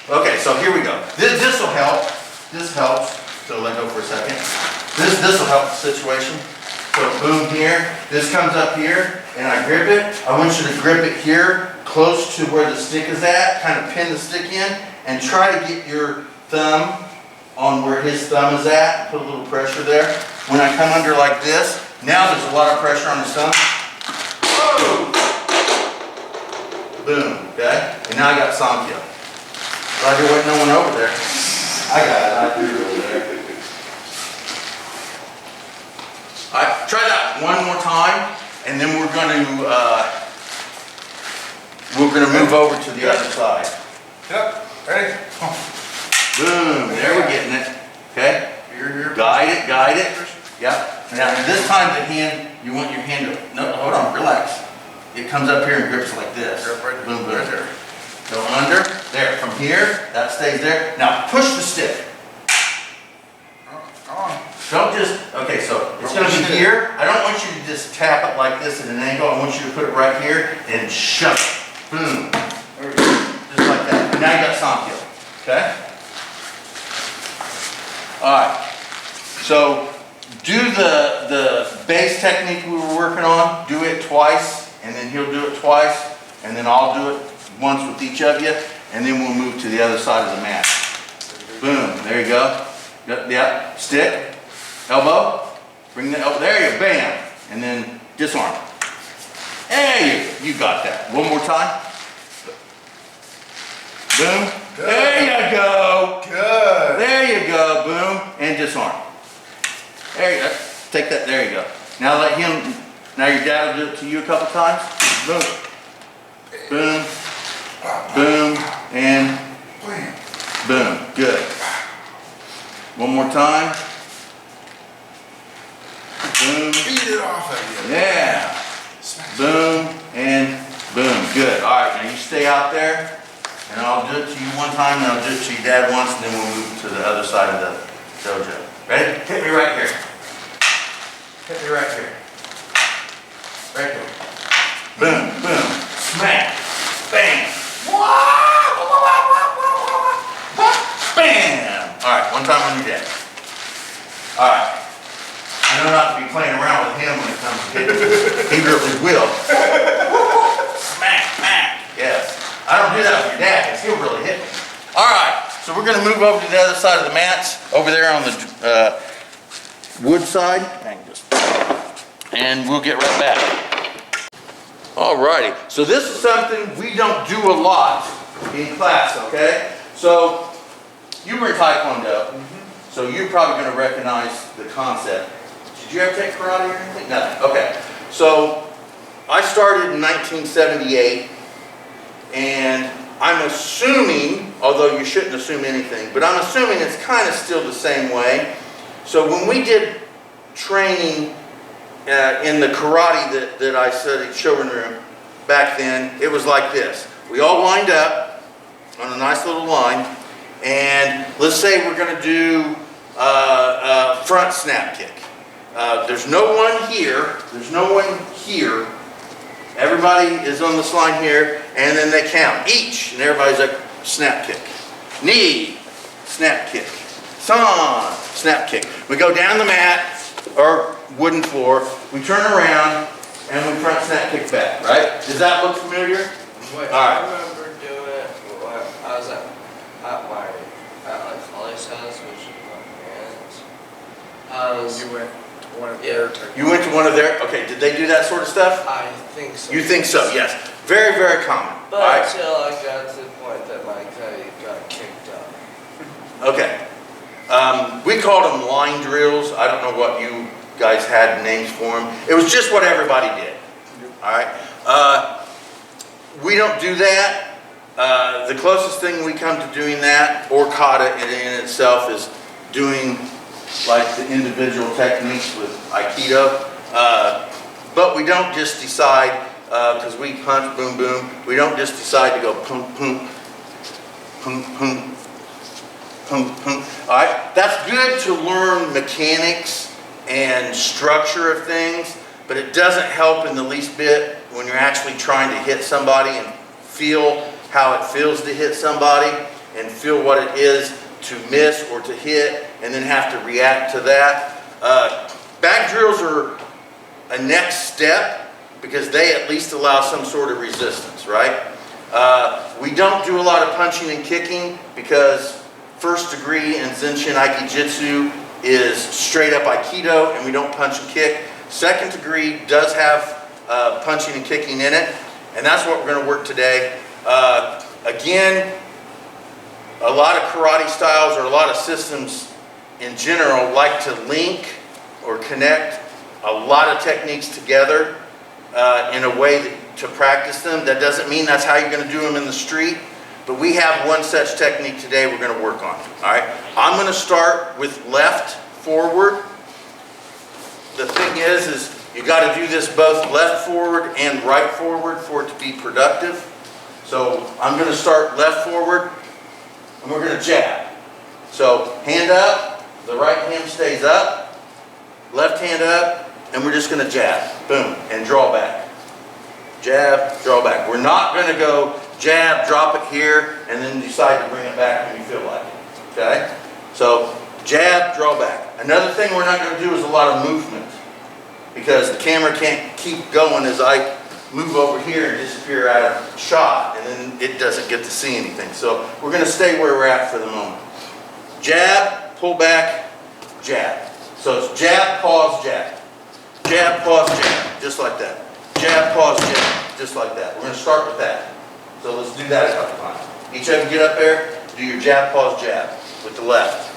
Okay, so here we go. This will help. This helps. So let go for a second. This will help the situation. So boom here. This comes up here, and I grip it. I want you to grip it here, close to where the stick is at. Kind of pin the stick in, and try to get your thumb on where his thumb is at. Put a little pressure there. When I come under like this, now there's a lot of pressure on his thumb. Whoa! Boom. Okay. And now I got Sankyo. Glad there wasn't no one over there. I got it. I threw it over there. All right, try that one more time, and then we're going to move over to the other side. Get up. Ready? Come on. Boom. There we're getting it. Okay. Guide it. Yeah. Now this time the hand, you want your hand to. No, hold on. Relax. It comes up here and grips like this. Right, Boom, boom. right there. Go under. There. From here, that stays there. Now push the stick. Come on. Don't just, okay, so it's going to be here. I don't want you to just tap it like this at an angle. I want you to put it right here and shove it. Boom. Just like that. Now you got Sankyo. Okay? Alright. So do the base technique we were working on. Do it twice, and then he'll do it twice, and then I'll do it once with each of you, and then we'll move to the other side of the mat. Boom. There you go. Yep. Stick. Elbow. Bring the elbow. There you go. Bam. And then disarm. There you got that. One more time. Boom. Good. There you go. Good. There you go. Boom. And disarm. There you go. Take that. There you go. Now let him. Now your dad will do it to you a couple times. Boom. Boom. Boom. And boom. Good. One more time. Boom. Beat it off of you. Yeah. Boom and boom. Good. All right. Now you stay out there, and I'll do it to you one time, and I'll do it to your dad once, and then we'll move to the other side of the dojo. Ready? Hit me right here. Hit me right here. Right here. Boom. Boom. Smack. Bang. Bam. All right. One time on your dad. All right. I know not to be playing around with him when it comes to hitting. He really will. Smack, smack. Yes. I don't do that with your dad because he'll really hit me. All right. So we're going to move over to the other side of the mats, over there on the wood side. And we'll get right back. All righty. So this is something we don't do a lot in class, okay? So you were in Taekwondo, so you're probably going to recognize the concept. Did you ever take karate or anything? No. Okay. So I started in 1978, and I'm assuming, although you shouldn't assume anything, but I'm assuming it's kind of still the same way. So when we did training in the karate that I studied, Shorin-ryu, back then, it was like this. We all lined up on a nice little line, and let's say we're going to do a front snap kick. There's no one here. There's no one here Everybody is on this line here, and then they count each, and everybody's like, snap kick. Knee, snap kick. San, snap kick. We go down the mat, or wooden floor, we turn around, and we front snap kick back, right? Does that look familiar? Wait, All right. I remember doing it when I was at like Holly's house, which is my parents' house. You went to one of Yeah. their. You went to one of their, okay, did they do that sort of stuff? I think so. You think so, yes. Very, very common, all But right? until I got to the point that my guy got kicked out. Okay. We called them line drills. I don't know what you guys had names for them. It was just what everybody did. All right. We don't do that. The closest thing we come to doing that, or kata in itself, is doing like the individual techniques with Aikido. But we don't just decide, because we punch, boom, boom, we don't just decide to go pum, pum, pum, pum, pum, pum. All right, that's good to learn mechanics and structure of things, but it doesn't help in the least bit when you're actually trying to hit somebody and feel how it feels to hit somebody and feel what it is to miss or to hit and then have to react to that. Back drills are a next step because they at least allow some sort of resistance, right? We don't do a lot of punching and kicking because first degree in Zenshin Aikijitsu is straight up Aikido and we don't punch and kick. Second degree does have punching and kicking in it, and that's what we're going to work today. Again, a lot of karate styles or a lot of systems in general like to link or connect a lot of techniques together in a way to practice them. That doesn't mean that's how you're going to do them in the street, but we have one such technique today we're going to work on. All right, I'm going to start with left forward. The thing is you got to do this both left forward and right forward for it to be productive. So I'm going to start left forward and we're going to jab. So hand up, the right hand stays up, left hand up, and we're just going to jab, boom, and draw back. Jab, draw back. We're not going to go jab, drop it here, and then decide to bring it back when you feel like it, okay? So jab, draw back. Another thing we're not going to do is a lot of movement because the camera can't keep going as I move over here and disappear out of shot, and then it doesn't get to see anything. So we're going to stay where we're at for the moment. Jab, pull back, jab. So it's jab, pause, jab. Jab, pause, jab, just like that. Jab, pause, jab, just like that. We're going to start with that. So let's do that a couple times. Each of you get up there, do your jab, pause, jab with the left.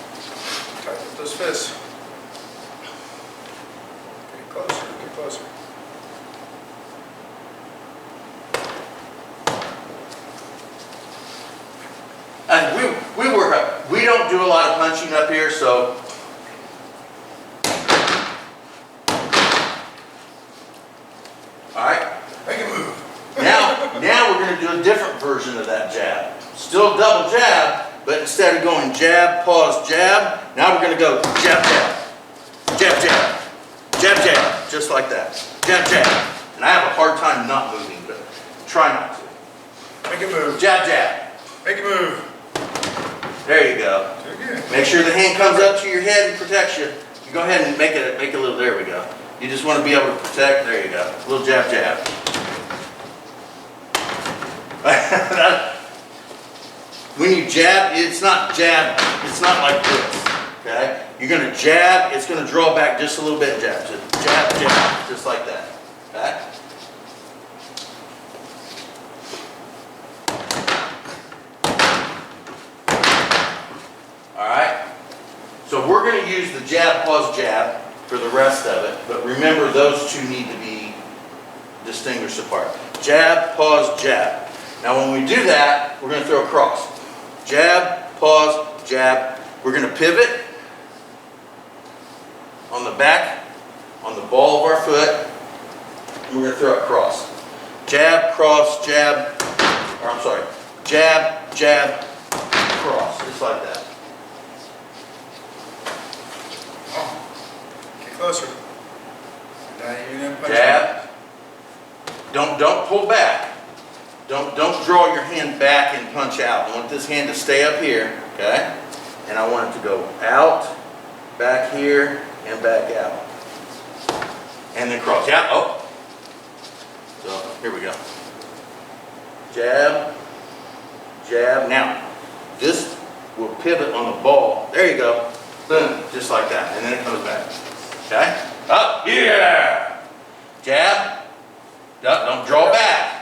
Tighten those fists. Get closer, get closer. And we work up. We don't do a lot of punching up here, so all right. Make a move. Now we're going to do a different version of that jab. Still double jab, but instead of going jab, pause, jab, now we're going to go jab, jab, jab, jab, jab, jab, just like that. Jab, jab. And I have a hard time not moving, but try not to. Make a move. Jab, jab. Make a move. There you go. Do it again. Make sure the hand comes up to your head and protects you. You go ahead and make a little, there we go. You just want to be able to protect, there you go. A little jab, jab. When you jab, it's not like this, okay? You're going to jab, it's going to draw back just a little bit, jab, just jab, jab, just like that, okay? All right? So we're going to use the jab, pause, jab for the rest of it, but remember those two need to be distinguished apart. Jab, pause, jab. Now when we do that, we're going to throw a cross. Jab, pause, jab. We're going to pivot on the back, on the ball of our foot, and we're going to throw a cross. Jab, cross, jab, or I'm sorry, jab, jab, cross, just like that. Oh. Get closer. Now you didn't punch. Jab, Don't pull back. Don't draw your hand back and punch out. I want this hand to stay up here, okay? And I want it to go out, back here, and back out. And then cross. Yeah, oh. So, here we go. Jab, jab. Now, this will pivot on the ball. There you go. Boom, just like that. And then it comes back. Okay? Up, yeah! Jab. Don't draw back.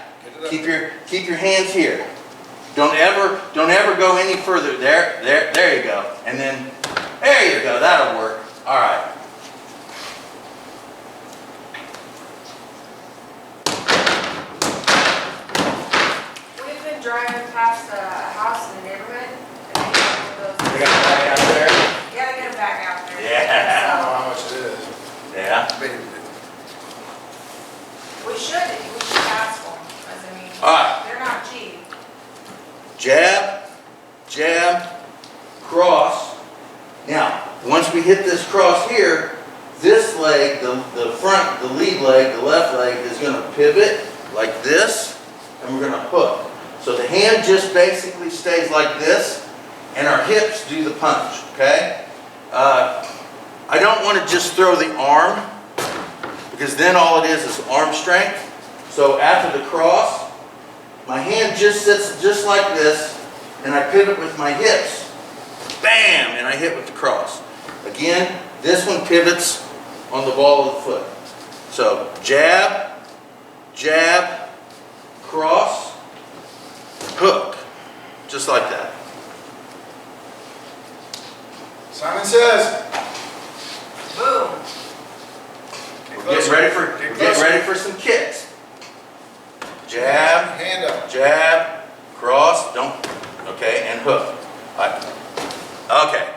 Keep your hands here. Don't ever go any further. There you go. And then, there you go. That'll work. All right. We've been driving past a house in the neighborhood, and We got a bag out there. you gotta get them back out there. I Yeah. don't know how much it is. Yeah. Maybe We should ask them, 'cause I mean, All right. they're not cheap. Jab, jab, cross. Now, once we hit this cross here, this leg, the front, the lead leg, the left leg is going to pivot like this, and we're going to hook. So the hand just basically stays like this, and our hips do the punch, okay? I don't want to just throw the arm, because then all it is arm strength. So after the cross, my hand just sits just like this, and I pivot with my hips. Bam! And I hit with the cross. Again, this one pivots on the ball of the foot. So jab, jab, cross, hook. Just like that. Simon says. Boom. We're getting ready for some kicks. Jab, Hand up. jab, cross, don't, okay, and hook. Okay.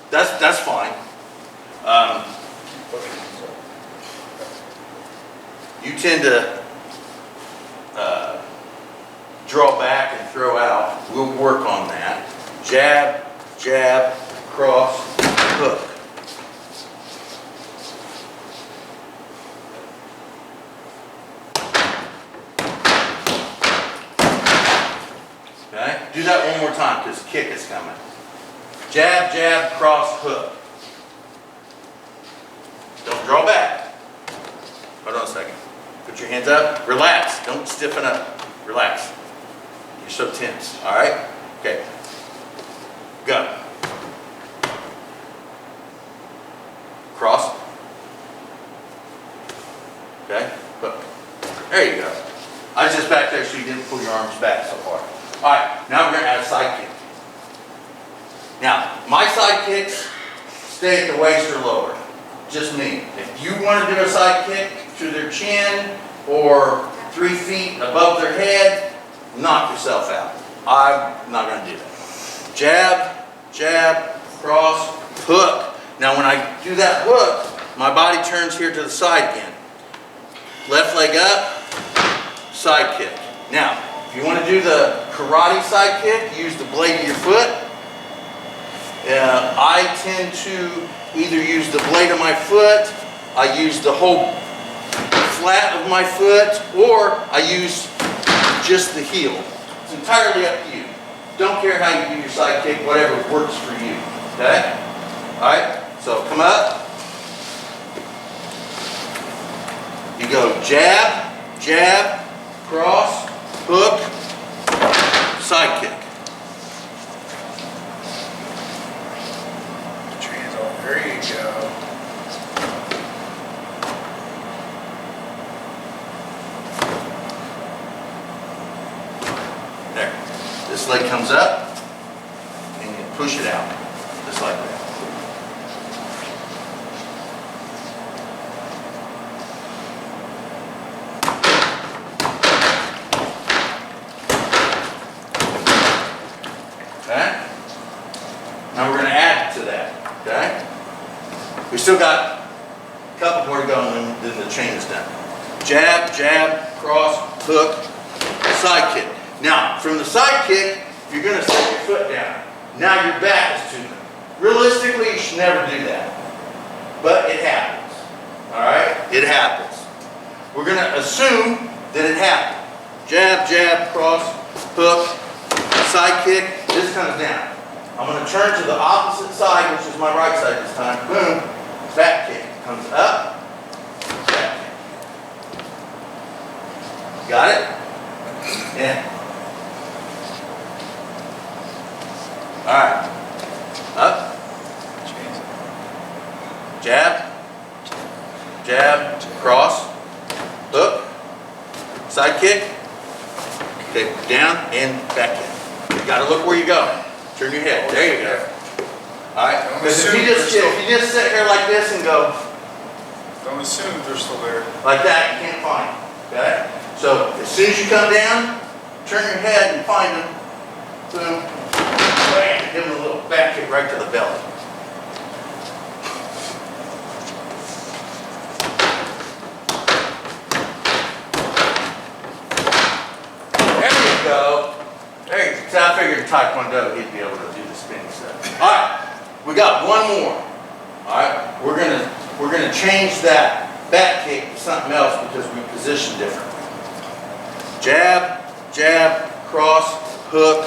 That's fine. You tend to draw back and throw out. We'll work on that. Jab, jab, cross, hook. Okay? Do that one more time because kick is coming. Jab, jab, cross, hook. Don't draw back. Hold on a second. Put your hands up. Relax. Don't stiffen up. Relax. You're so tense. All right? Okay. Go. Cross. Okay? Hook. There you go. I was just back there so you didn't pull your arms back so far. All right, now we're going to add a side kick. Now, my side kicks stay at the waist or lower. Just me. If you want to do a side kick to their chin or 3 feet above their head, knock yourself out. I'm not going to do that. Jab, jab, cross, hook. Now, when I do that hook, my body turns here to the side again. Left leg up, side kick. Now, if you want to do the karate side kick, use the blade of your foot. I tend to either use the blade of my foot, I use the whole flat of my foot, or I use just the heel. It's entirely up to you. Don't care how you do your side kick, whatever works for you. Okay? Alright, so come up. You go jab, jab, cross, hook, side kick. Put your hands on. There you go. There. This leg comes up and you push it out. Just like that. Okay? Now we're going to add to that. Okay? We still got a couple more to go and then the chain is done. Jab, jab, cross, hook, side kick. Now, from the side kick, you're going to set your foot down. Now your back is to them. Realistically, you should never do that. But it happens. Alright? It happens. we're gonna assume that it happened. Jab, jab, cross, hook, side kick, this comes down. I'm gonna turn to the opposite side, which is my right side this time. Boom, back kick, comes up, back kick. Got it? Yeah. All right, up, jab, jab, cross, hook, side kick, okay, down and back kick. You gotta look where you go. Turn your head, there you go. All right, because if you just sit here like this and go Don't assume they're still there. like that, you can't find them, okay? So as soon as you come down, turn your head and find them, boom, bam, give them a little back kick right to the belly. There you go. There you go. So I figured Taekwondo, he'd be able to do the spinning stuff. All right, we got one more. All right, we're gonna change that back kick to something else because we position differently. Jab, jab, cross, hook,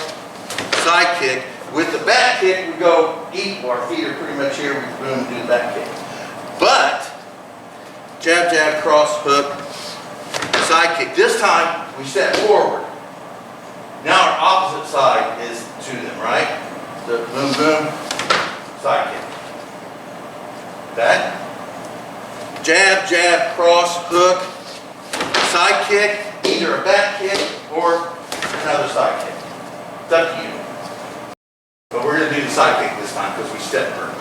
side kick. With the back kick, we go equal. Our feet are pretty much here. We boom, do the back kick. But jab, jab, cross, hook, side kick. This time we step forward. Now our opposite side is to them, right? So boom, boom, side kick. That. Jab, jab, cross, hook, side kick, either a back kick or another side kick. It's up to you. But we're going to do the side kick this time because we step further.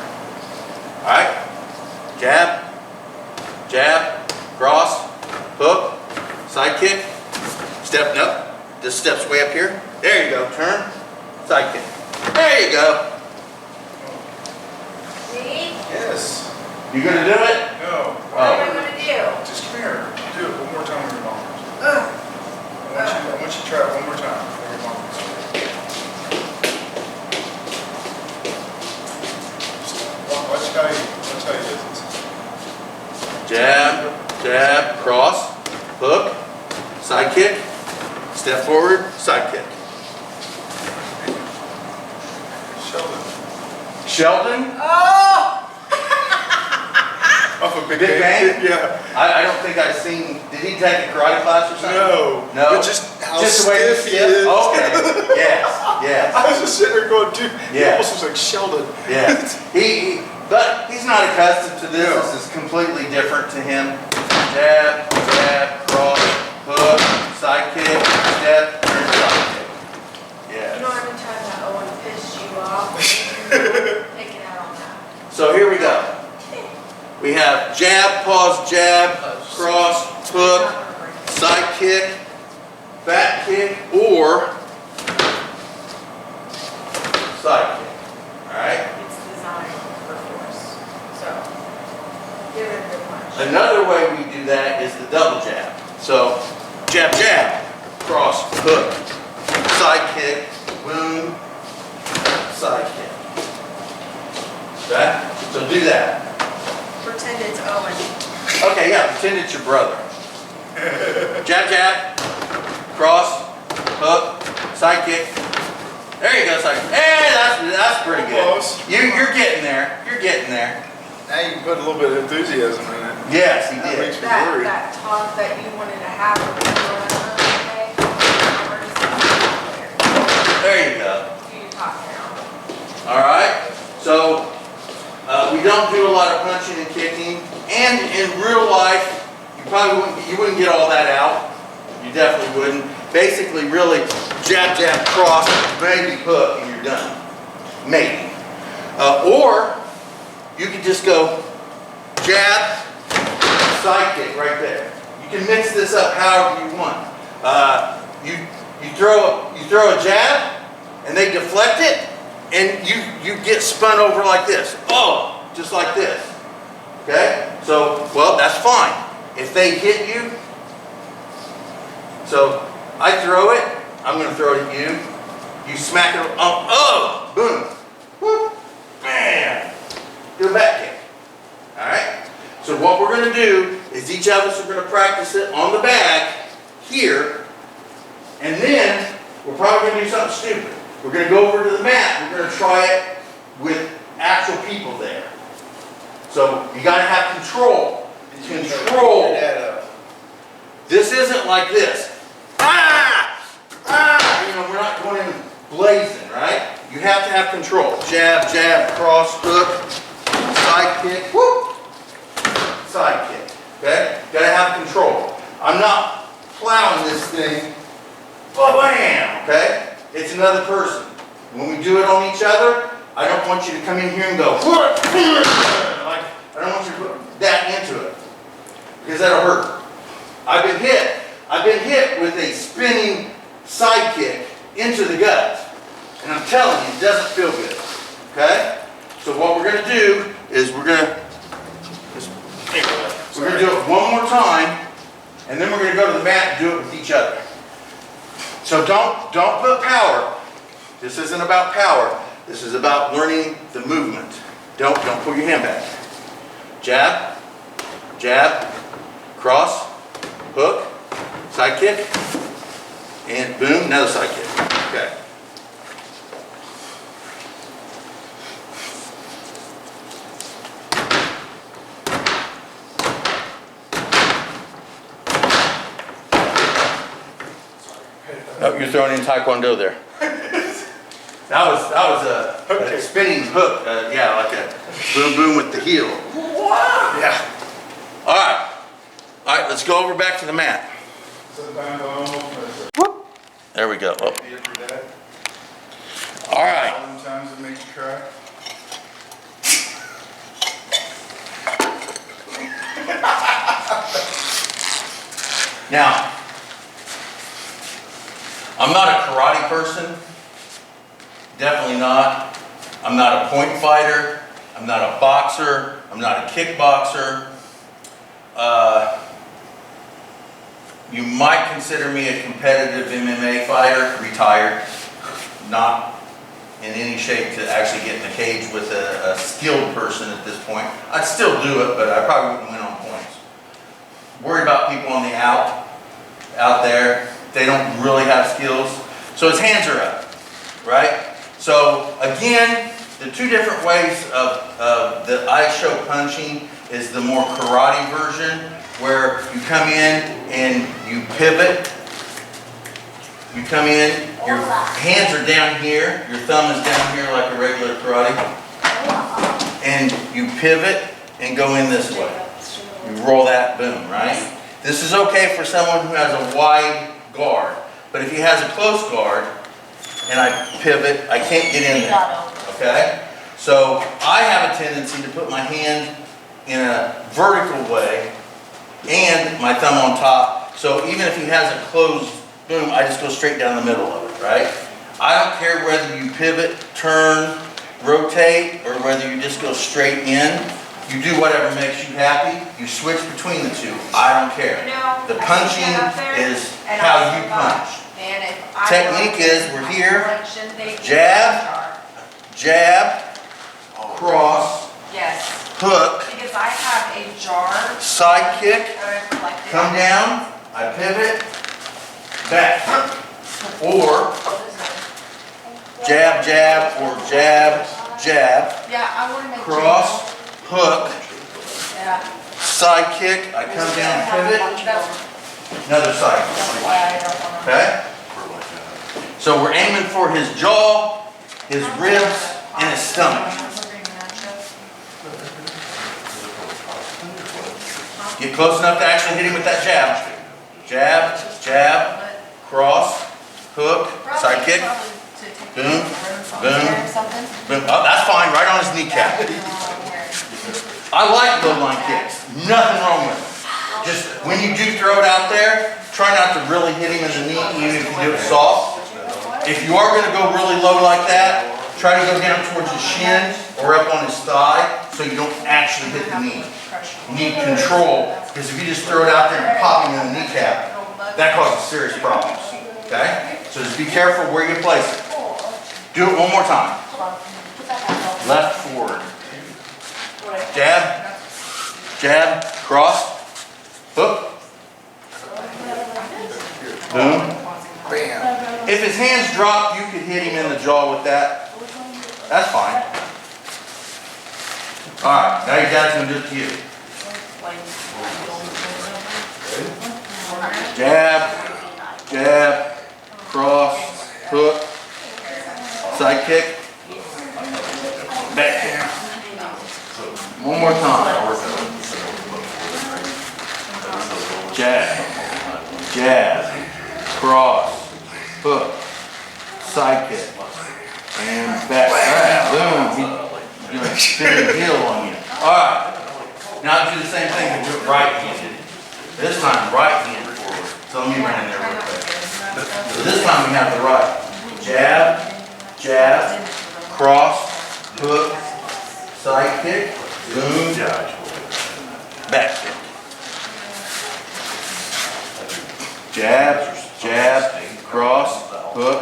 Alright? Jab, jab, cross, hook, side kick, step, nope. This step's way up here. There you go, turn, side kick. There you go. See? Yes. You going to do it? No. What am I gonna do? Just come here. Do it one more time with your mom. Ugh. I want you to try it one more time with your mom. Watch how you do this. Jab, jab, cross, hook, side kick, step forward, side kick. Sheldon. Sheldon? Oh! Off a Big Big Bang? Yeah. I don't think I've seen, did he take a karate class or something? No. No? But just how Just the way stiff he stiff? is. Okay, yes, yes, I was just sitting there going, dude, he Yeah. almost looks like Sheldon. yes. But he's not accustomed to this. No. This is completely different to him. Jab, jab, cross, hook, side kick, step, turn, side kick. You know, Yeah. every time that Owen pissed you off, take it out on that. So here we go. We have jab, pause, jab, cross, hook, side kick, back kick, or side kick. Alright? It's designed for force, so give it a good punch. Another way we do that is the double jab. So jab, jab, cross, hook, side kick, boom, side kick. Okay? So do that. Pretend it's Owen. Okay, yeah, pretend it's your brother. Jab, jab, cross, hook, side kick. There you go, side kick. Hey, that's pretty good. Close. You're getting there. You're getting there. Now you can put a little bit of enthusiasm in it. Yes, he That did. makes me worried. That talk that you wanted to have with me today, There you go. do you talk now? All right. So we don't do a lot of punching and kicking, and in real life, you wouldn't get all that out. You definitely wouldn't. Basically, really, jab, jab, cross, maybe hook, and you're done. Maybe. Or you could just go jab, side kick right there. You can mix this up however you want. You throw a jab, and they deflect it, and you get spun over like this. Oh, just like this. Okay? So, well, that's fine. If they hit you, so I throw it, I'm going to throw it at you. You smack it, oh, boom, whoop, bam. Do a back kick. All right? So what we're going to do is each of us are going to practice it on the bag here, and then we're probably going to do something stupid. We're going to go over to the mat. We're going to try it with actual people there. So you got to have control. Control. This isn't like this. Ah! Ah! You know, we're not going in blazing, right? You have to have control. Jab, jab, cross, hook, side kick, whoop, side kick. Okay? Gotta have control. I'm not plowing this thing, bam, okay? It's another person. When we do it on each other, I don't want you to come in here and go, like, I don't want you to put that into it, because that'll hurt. I've been hit with a spinning side kick into the gut. And I'm telling you, it doesn't feel good. Okay? So what we're going to do is we're going to do it one more time, and then we're going to go to the mat and do it with each other. So don't put power. This isn't about power. This is about learning the movement. Don't pull your hand back. Jab, jab, cross, hook, side kick, and boom, another side kick. Okay. Oh, you're throwing in Taekwondo there. That was a spinning hook. Yeah, like a boom boom with the heel. Yeah. All right. All right, let's go over back to the mat. Whoop. There we go. Oh. All right. Sometimes it makes you cry. Now, I'm not a karate person. Definitely not. I'm not a point fighter. I'm not a boxer. I'm not a kickboxer. You might consider me a competitive MMA fighter, retired. Not in any shape to actually get in the cage with a skilled person at this point. I'd still do it, but I probably wouldn't win on points. Worried about people on the out there. They don't really have skills. So his hands are up, right? So again, the two different ways of the I show punching is the more karate version, where you come in and you pivot. You come in, your hands are down here, your thumb is down here like a regular karate, and you pivot and go in this way. You roll that, boom, right? This is okay for someone who has a wide guard, but if he has a close guard and I pivot, I can't get in there, okay? So I have a tendency to put my hand in a vertical way and my thumb on top, so even if he has a closed boom, I just go straight down the middle of it, right? I don't care whether you pivot, turn, rotate, or whether you just go straight in. You do whatever makes you happy. You switch between the two. I don't care. The punching is how you punch. Technique is we're here, jab, jab, cross, hook, Because I have a jar. side kick, that I collected. come down, I pivot, back, or jab, jab, or jab, jab, Yeah, I want to make. cross, hook, Yeah. side kick, I come down, pivot, another side kick, okay? So we're aiming for his jaw, his ribs, and his stomach. Get close enough to actually hit him with that jab. Jab, jab, cross, hook, side kick, boom, boom, boom. Oh, that's fine, right on his kneecap. I like low line kicks. Nothing wrong with them. Just when you do throw it out there, try not to really hit him in the knee, even if you do it soft. If you are going to go really low like that, try to go down towards his shin or up on his thigh so you don't actually hit the knee. You need control, because if you just throw it out there and pop him in the kneecap, that causes serious problems. Okay? So just be careful where you place it. Do it one more time. Left forward. Jab, jab, cross, hook, boom. Bam. If his hands drop, you could hit him in the jaw with that. That's fine. All right, now your dad's gonna do it to you. Jab, jab, cross, hook, side kick, back kick. One more time. Jab, jab, cross, hook, side kick, and back. All right, boom. He's gonna spin the heel on you. All right. Now do the same thing but with right-handed. This time, right hand forward. So let me run in there real quick. So this time we have the right. Jab, jab, cross, hook, side kick, boom, back kick. Jab, jab, cross, hook.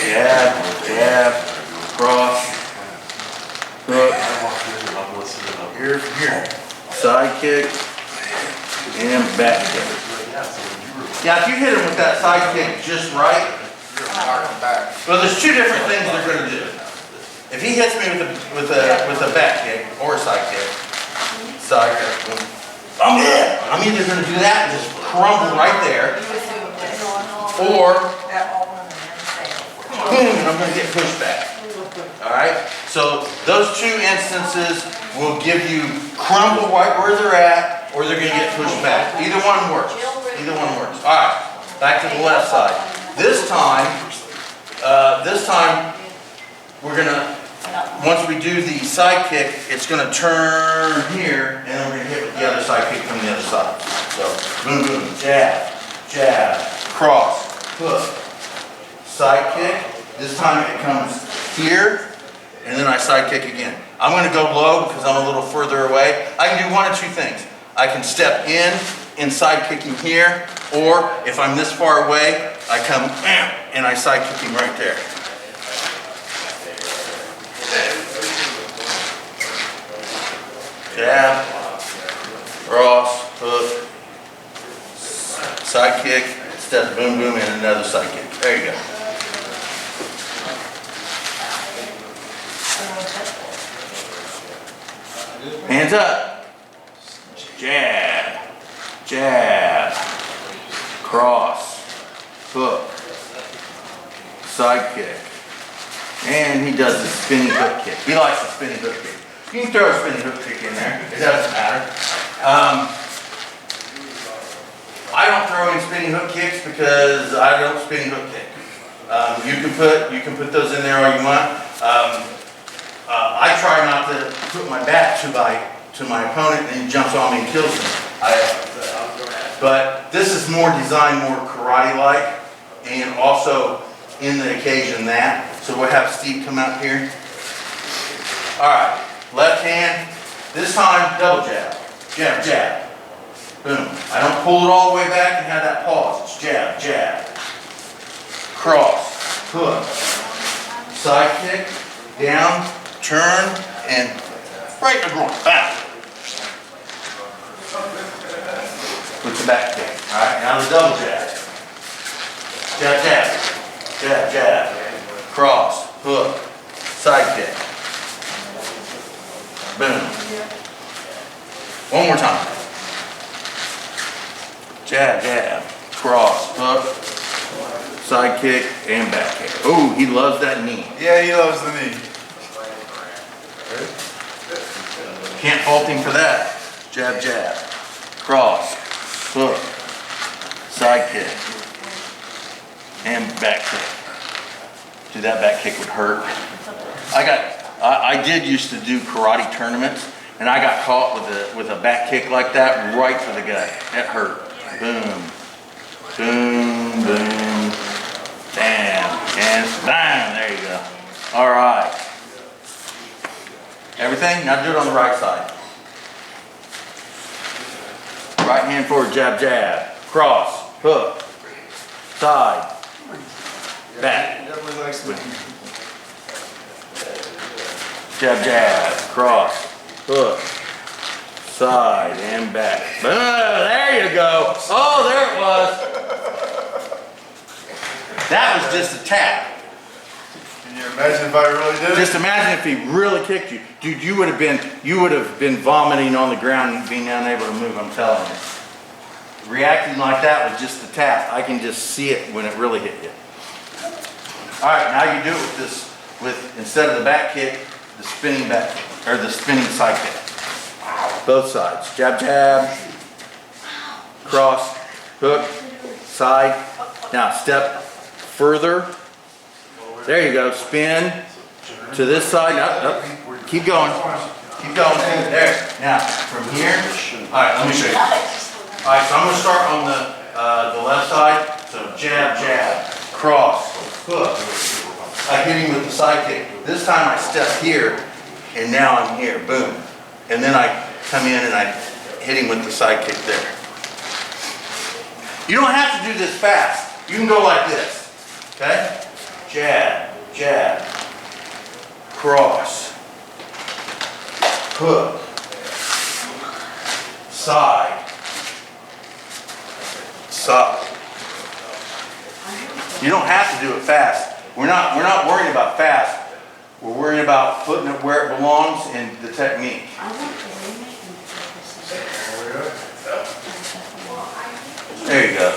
Jab, jab, cross, hook, here, side kick, and back kick. Yeah, if you hit him with that side kick just right, well, there's two different things they're going to do. If he hits me with a back kick or a side kick, I'm either going to do that and just crumble right there, or boom, and I'm going to get pushed back. Alright? So those two instances will give you crumble right where they're at, or they're going to get pushed back. Either one works. Either one works. Alright, back to the left side. This time we're going to, once we do the side kick, it's going to turn here, and then we're going to hit with the other side kick from the other side. So, boom, boom, jab, jab, cross, hook, side kick. This time it comes here, and then I side kick again. I'm going to go low because I'm a little further away. I can do one of two things. I can step in side kicking here, or if I'm this far away, I come and I side kick him right there. Jab, cross, hook, side kick, step, boom, boom, and another side kick. There you go. Hands up. Jab, jab, cross, hook, side kick. And he does the spinning hook kick. He likes the spinning hook kick. You can throw a spinning hook kick in there. It doesn't matter. I don't throw in spinning hook kicks because I don't spinning hook kick. You can put those in there all you want. I try not to put my back to my opponent and he jumps on me and kills me. But this is more designed more karate-like, and also in the occasion that. So we'll have Steve come out here. All right, left hand. This time double jab, jab, jab. Boom. I don't pull it all the way back and have that pause. It's jab, jab, cross, hook, side kick, down, turn, and right in the groin. Bam. With the back kick. All right, now the double jab. Jab, jab, jab, jab, cross, hook, side kick. Boom. One more time. Jab, jab, cross, hook, side kick, and back kick. Oh, he loves that knee. Yeah, he loves the knee. Can't fault him for that. Jab, jab, cross, hook, side kick, and back kick. Dude, that back kick would hurt. I did used to do karate tournaments, and I got caught with a back kick like that right to the gut. It hurt. Boom, boom, boom, bam, and bam. There you go. All right. Everything? Now do it on the right side. Right hand forward, jab, jab, cross, hook, side, back. Definitely likes to. Jab, jab, cross, hook, side, and back. There you go. Oh, there it was. That was just a tap. Can you imagine if I really did it? Just imagine if he really kicked you. Dude, you would have been vomiting on the ground and being unable to move, I'm telling you. Reacting like that was just a tap. I can just see it when it really hit you. All right, now you do it with instead of the back kick, the spinning back, or the spinning side kick. Both sides. Jab, jab, cross, hook, side. Now step further. There you go. Spin to this side. Up. Keep going. Keep going. There. Now from here. All right, let me show you. All right, so I'm going to start on the left side. So jab, jab, cross, hook. I hit him with the side kick. This time I step here, and now I'm here. Boom. And then I come in and I hit him with the side kick there. You don't have to do this fast. You can go like this. Okay? Jab, jab, cross, hook, side, side. You don't have to do it fast. We're not worrying about fast. We're worrying about putting it where it belongs in the technique. There you go.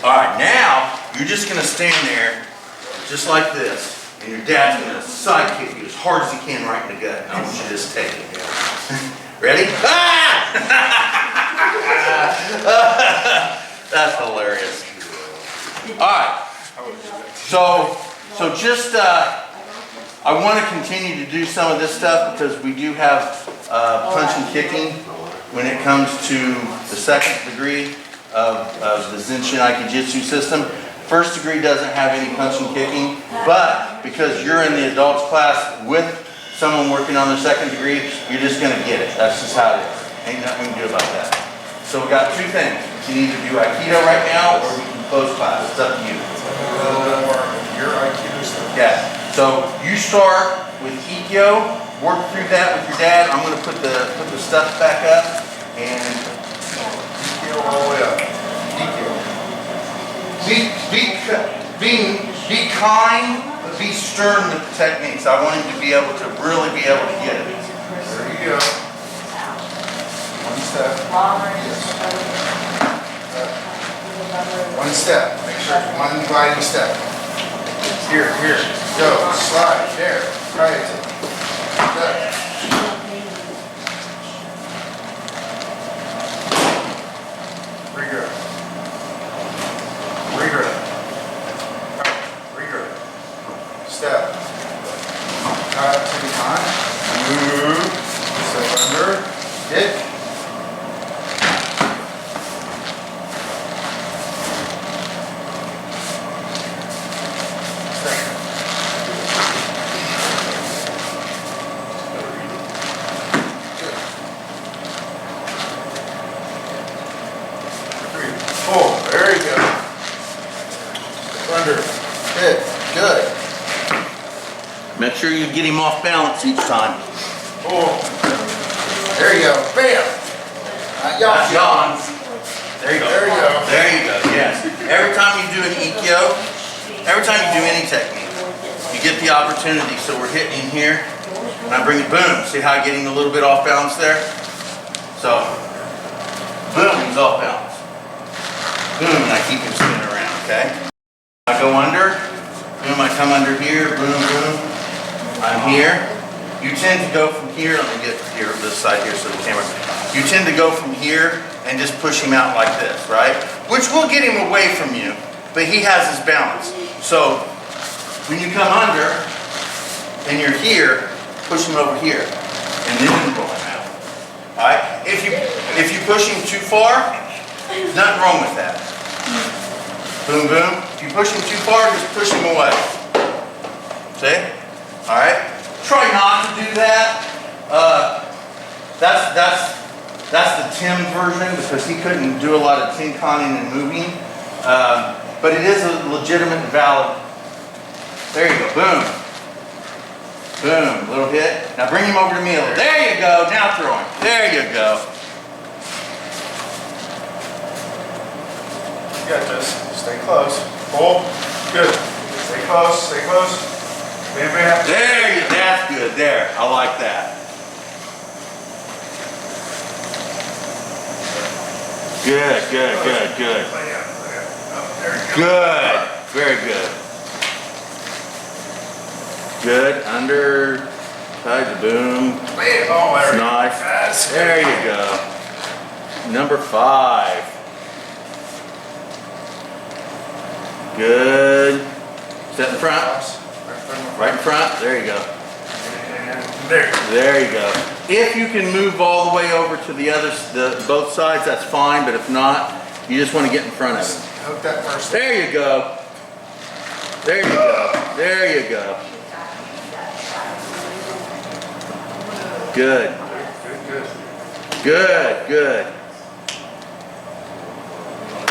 All right, now you're just going to stand there just like this, and your dad's going to side kick you as hard as he can right in the gut. And I want you to just take it. Ready? Ah! That's hilarious. All right. So just I want to continue to do some of this stuff because we do have punch and kicking when it comes to the second degree of the Zenshin Aikijitsu system. First degree doesn't have any punch and kicking, but because you're in the adults class with someone working on their second degree, you're just going to get it. That's just how it is. Ain't nothing we can do about that. So we got two things. You can either do Aikido right now, or we can close class. It's up to you. A little bit more of your Aikido stuff. Yeah. So you start with Ikkyo, work through that with your dad. I'm going to put the stuff back up and Ikkyo all the way up. Ikkyo. be kind, but be stern with the techniques. I want him to be able to really be able to get it. There you go. One step. One step. Make sure it's one gliding step. Here. Go. Slide. There. Try it. There. Regrip. Step. Cut to the time. Move. Cylinder. Hit. There you go. Under. Hit. Good. Make sure you get him off balance each time. Oh. There you go. Bam. That's gone. There you go. There you go. There you go. Yes. Every time you do an Ikkyo, every time you do any technique, you get the opportunity. So we're hitting in here, and I bring it, boom. See how I get him a little bit off balance there? So, boom, he's off balance. Boom, and I keep him spinning around, okay? I go under, boom, I come under here, boom, boom. I'm here. You tend to go from here, let me get here, this side here so the camera. You tend to go from here and just push him out like this, right? Which will get him away from you, but he has his balance. So when you come under and you're here, push him over here and then roll him out. All right? If you push him too far, nothing wrong with that. Boom, boom. If you push him too far, just push him away. See? All right? Try not to do that. That's the Tim version because he couldn't do a lot of tin-conning and moving. But it is a legitimate and valid. There you go, boom. Boom, little hit. Now bring him over to me a little. There you go, now throw him. There you go. You got this. Stay close. Pull. Good. Stay close. Stay close. Bam, bam. There you, that's good, there. I like that. Good, good, good, good. Lay down. Lay down. Oh, there you go. Good, very good. Good, under, side to boom. Bam. Oh, there you go. Nice. That's There you go. Number 5. Good. Set in front. Right in front. There you go. And there. There you go. If you can move all the way over to the other, both sides, that's fine. But if not, you just want to get in front of it. Hook that first. There you go. There you go. There you go. Good. Good, good. Good.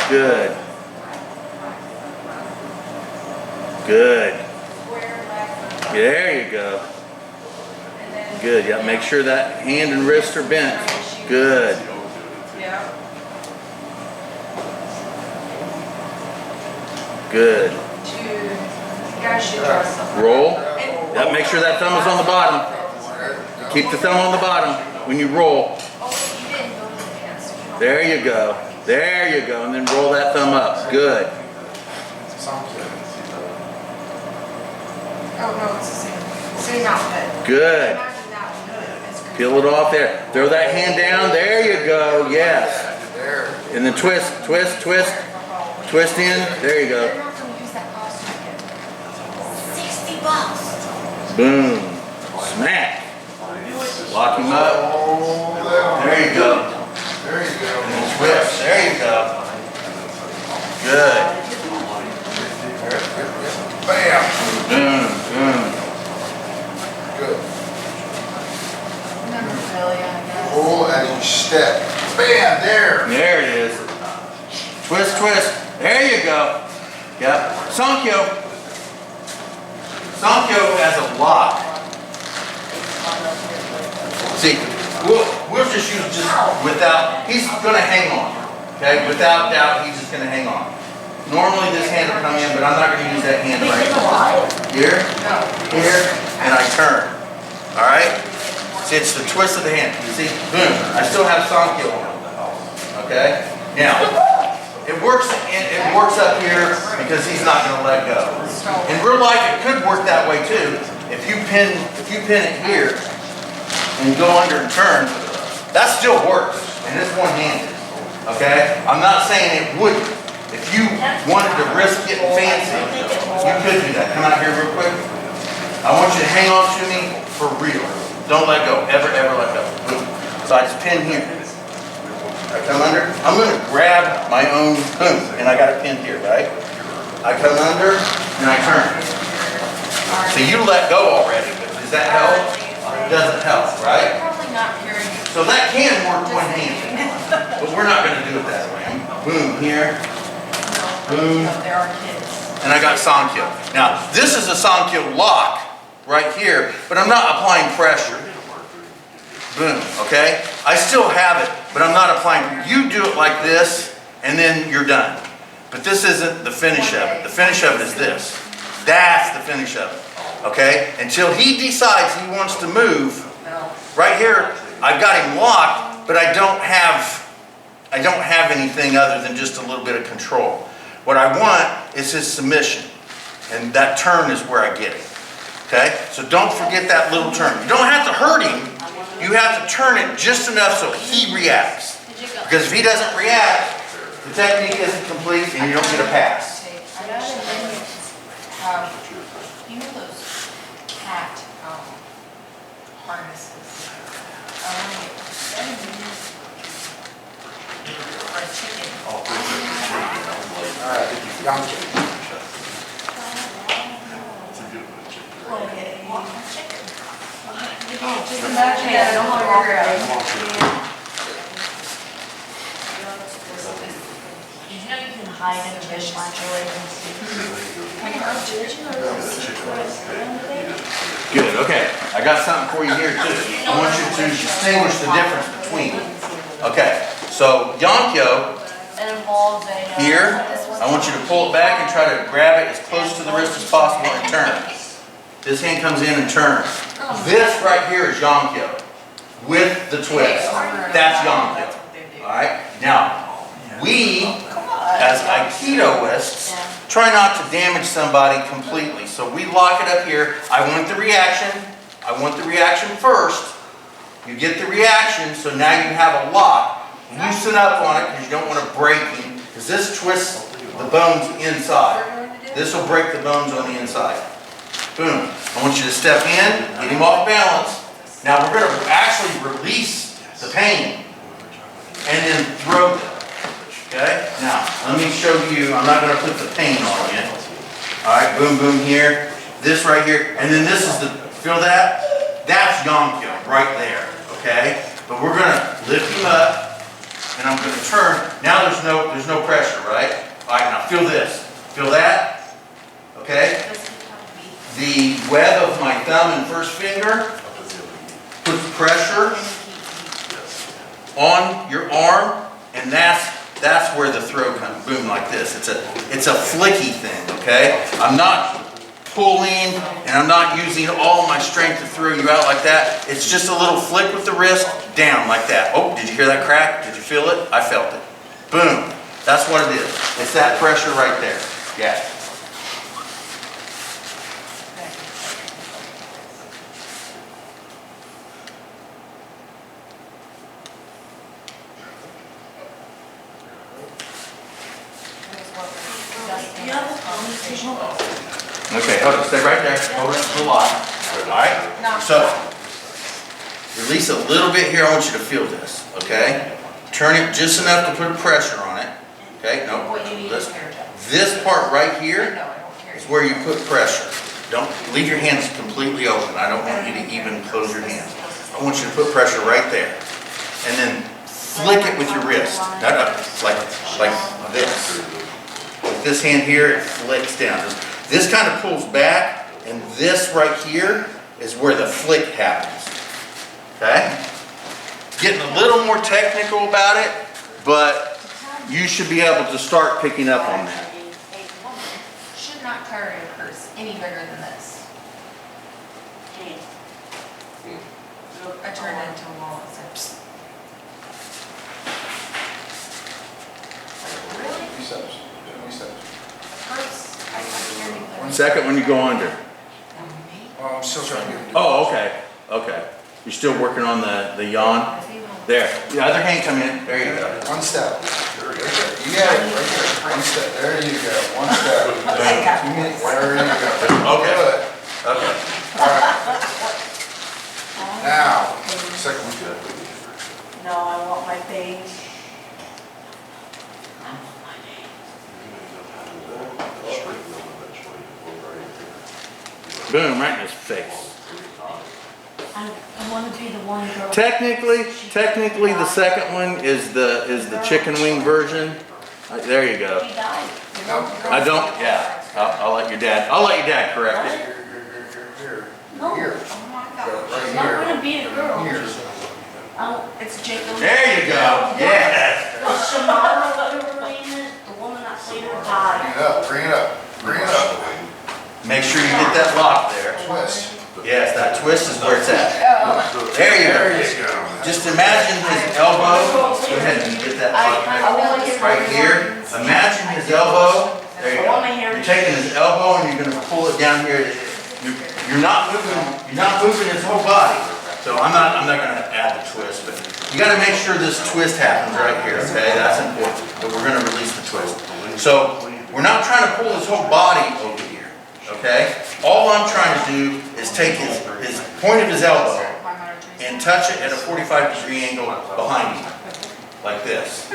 Good. Good. Good. There you go. Good. Yeah, make sure that hand and wrist are bent. Good. Yeah. Good. You guys should try something. Roll. Yeah, make sure that thumb is on the bottom. Keep the thumb on the bottom when you roll. Oh, you didn't go to the dance. There you go. There you go. And then roll that thumb up. Good. Oh, no, it's the same outfit. Good. Imagine that one. It's crazy. Peel it off there. Throw that hand down. There you go. Yes. There. And then twist, twist, twist. Twist in. There you They're go. not gonna use that costume again. $60. Boom. Smack. Lock him up. Oh, There you go. there you go. And then twist. There you go. Good. Bam. Boom. Boom. Good. Never really, I guess. Pull as you step. Bam, there. There it is. Twist, twist. There you go. Yep. Sankyo. Sankyo has a lock. See, we'll just use just without, he's going to hang on. Okay? Without doubt, he's just going to hang on. Normally this hand will come in, but I'm not going to use that hand right now. Here, here, and I turn. All right? See, it's the twist of the hand. See, boom. I still have Sankyo on. Okay? Now, it works up here because he's not going to let go. In real life, it could work that way too. If you pin it here and go under and turn, that still works, and it's one-handed. Okay? I'm not saying it wouldn't. If you wanted to risk getting fancy, you could do that. Come out here real quick. I want you to hang on to me for real. Don't let go. Ever, ever let go. Boom. So I just pin here. I come under. I'm going to grab my own boom, and I got it pinned here, right? I come under, and I turn. So you let go already, but does that help? It doesn't help, right? Probably not hearing you. So that can work one-handed, but we're not going to do it that way. Boom, here. Boom. There are kids. And I got Sankyo. Now, this is a Sankyo lock right here, but I'm not applying pressure. Boom, okay? I still have it, but I'm not applying. You do it like this, and then you're done. But this isn't the finish of it. The finish of it is this. That's the finish of it, okay? Until he decides he wants to move. Right here, I've got him locked, but I don't have anything other than just a little bit of control. What I want is his submission, and that turn is where I get it, okay? So don't forget that little turn. You don't have to hurt him. You have to turn it just enough so he reacts. Because if he doesn't react, the technique isn't complete and you don't get a pass. I know that they have, you know those cat harnesses? For a chicken. All right, young kid. Oh, yeah. imagine that on the walk away. Did you know you can hide in a bush naturally? Good, okay. I got something for you here too. I want you to distinguish the difference between them. Okay, so Yonkyo, It involves a. here, I want you to pull it back and try to grab it as close to the wrist as possible and turn. This hand comes in and turns. This right here is Yonkyo with the twist. That's Yonkyo. Alright? Now, we, as Aikidoists, try not to damage somebody completely. So we lock it up here. I want the reaction. I want the reaction first. You get the reaction, so now you have a lock. Loosen up on it because you don't want to break him. Because this twists the bones inside. This will break the bones on the inside. Boom. I want you to step in, get him off balance. Now we're going to actually release the pain and then throw them. Okay? Now, let me show you. I'm not going to put the pain on you. Alright, boom, boom here. This right here. And then this is the, feel that? That's Yonkyo right there. Okay? But we're going to lift him up. And I'm going to turn. Now there's no pressure, right? All right, now feel this. Feel that? Okay? The web of my thumb and first finger puts pressure on your arm, and that's where the throw comes. Boom, like this. It's a flicky thing, okay? I'm not pulling, and I'm not using all my strength to throw you out like that. It's just a little flick with the wrist, down like that. Oh, did you hear that crack? Did you feel it? I felt it. Boom. That's what it is. It's that pressure right there. Yeah. Okay, hold on, stay right there. Hold it to the lock. Alright? So, release a little bit here. I want you to feel this. Okay? Turn it just enough to put pressure on it. Okay? No. This part right here is where you put pressure. Don't leave your hands completely open. I don't want you to even close your hands. I want you to put pressure right there. And then flick it with your wrist. Like this. With this hand here, it flicks down. This kind of pulls back, and this right here is where the flick happens. Okay? Getting a little more technical about it, but you should be able to start picking up on that. Should not carry a purse any bigger than this. I turned it into a wall. Second when you go under. I'm still trying to get. Oh, okay. Okay. You're still working on the yawn? There. The other hand come in. There you go. One step. You got it right there. One step. There you go. One step. 2 minutes. There you go. Okay. Good. Okay. All right. Now, second one. No, I want my page. Boom, right in his face. I want to be the one girl. Technically, the second one is the chicken wing version. There you go. He died. I don't. Yeah. I'll let your dad correct it. Here. No. Here. Oh my God. Right She's not here. going to be a girl. Here. Oh, it's Jacob. There you go. Yeah. Well, Shamara, whatever her name is, the woman that played her died. Bring it up. Bring it up. Make sure you get that lock there. Twist. Yes, that twist is where it's at. There you There go. you go. Just imagine his elbow. Go ahead and get that lock right here. Imagine his elbow. There you go. You're taking his elbow and you're going to pull it down here. You're not moving his whole body. So I'm not going to add the twist, but you got to make sure this twist happens right here. Okay, that's important. But we're going to release the twist. So we're not trying to pull his whole body over here. Okay? All I'm trying to do is take his point of his elbow and touch it at a 45-degree angle behind him. Like this.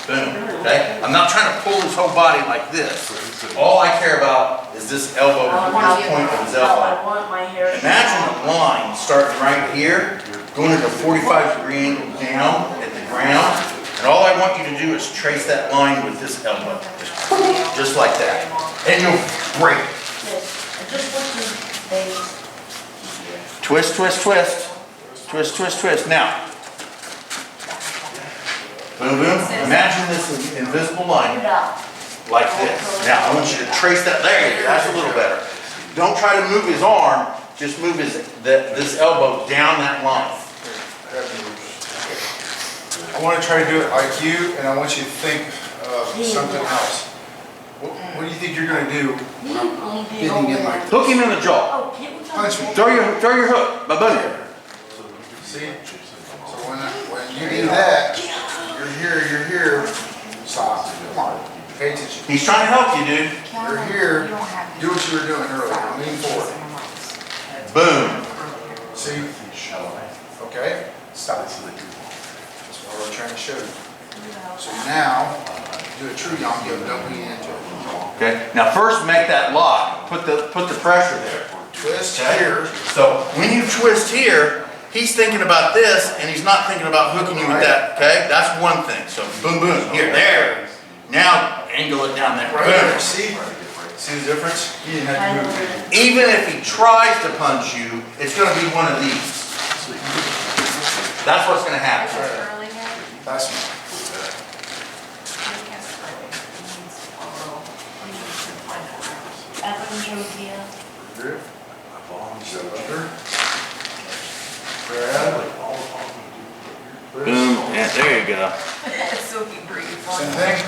Boom. Okay? I'm not trying to pull his whole body like this. All I care about is this elbow, this point of his elbow. I want my hair. Imagine a line starting right here going at a 45-degree angle down at the ground. And all I want you to do is trace that line with this elbow. Just like that. And you'll break it. Twist, twist, twist. Twist, twist, twist. Now, boom, boom. Imagine this invisible line like this. Now, I want you to trace that. There you go. That's a little better. Don't try to move his arm. Just move this elbow down that line. I want to try to do it like you, and I want you to think of something else. What do you think you're going to do when I'm hitting it like this? Hook him in the jaw. Punch me. Throw your hook. Ba-boom. See? So when you do that, you're here. Stop. Come on. Pay attention. He's trying to help you, dude. You're here. Do what you were doing earlier. Lean forward. Boom. See? Okay? Stop. That's what we're trying to show you. So now, do a true yonk, don't lean into it. Okay. Now first make that lock. Put the pressure there. Twist Okay? here. So when you twist here, he's thinking about this and he's not thinking about hooking you with that. Okay? That's one thing. So boom, boom. Here, there. Now angle it down there. Right there. Boom. See? See the difference? You didn't have to move. Even if he tries to punch you, it's going to be one of these. That's what's going to happen. That's me. Here. Step under. Grab. Twist. Boom. Yeah, there you go. So he breathe. Same thing.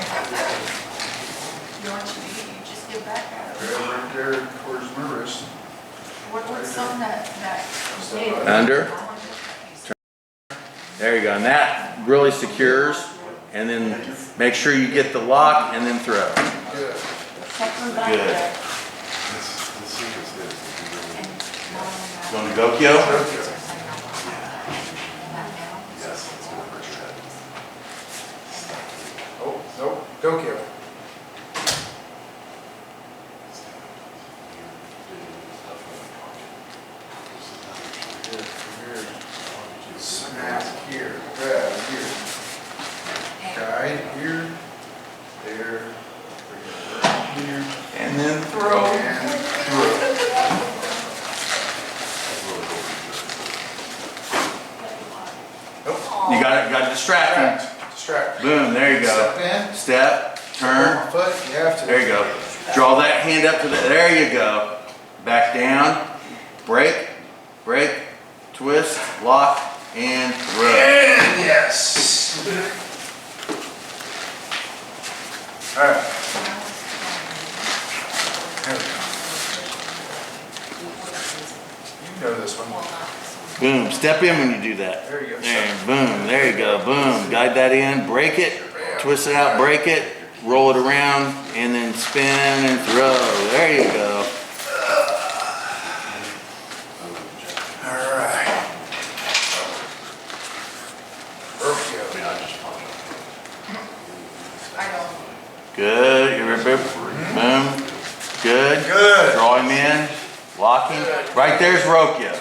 You know what you do? You just get back at it. Grab right there towards my wrist. What's some that? Under. There you go. And that really secures. And then make sure you get the lock and then throw. Good. Good. Going to Gokyo? Oh, nope. Go kill. Snap here. Grab here. Guide here. There. Here. And then throw. And through. You got to distract him. Distract. Boom, there you go. Step in. Step, turn. My foot, you have to. There you go. Draw that hand up to the, there you go. Back down, break, break, twist, lock, and throw. And yes. All right. There we go. You know this one. Boom, step in when you do that. There you go. There, boom, there you go, boom. Guide that in, break it, twist it out, break it, roll it around, and then spin and throw. There you go. All right. Good, you're boom, good. Good. Draw him in, lock him. Right there's Rokyo.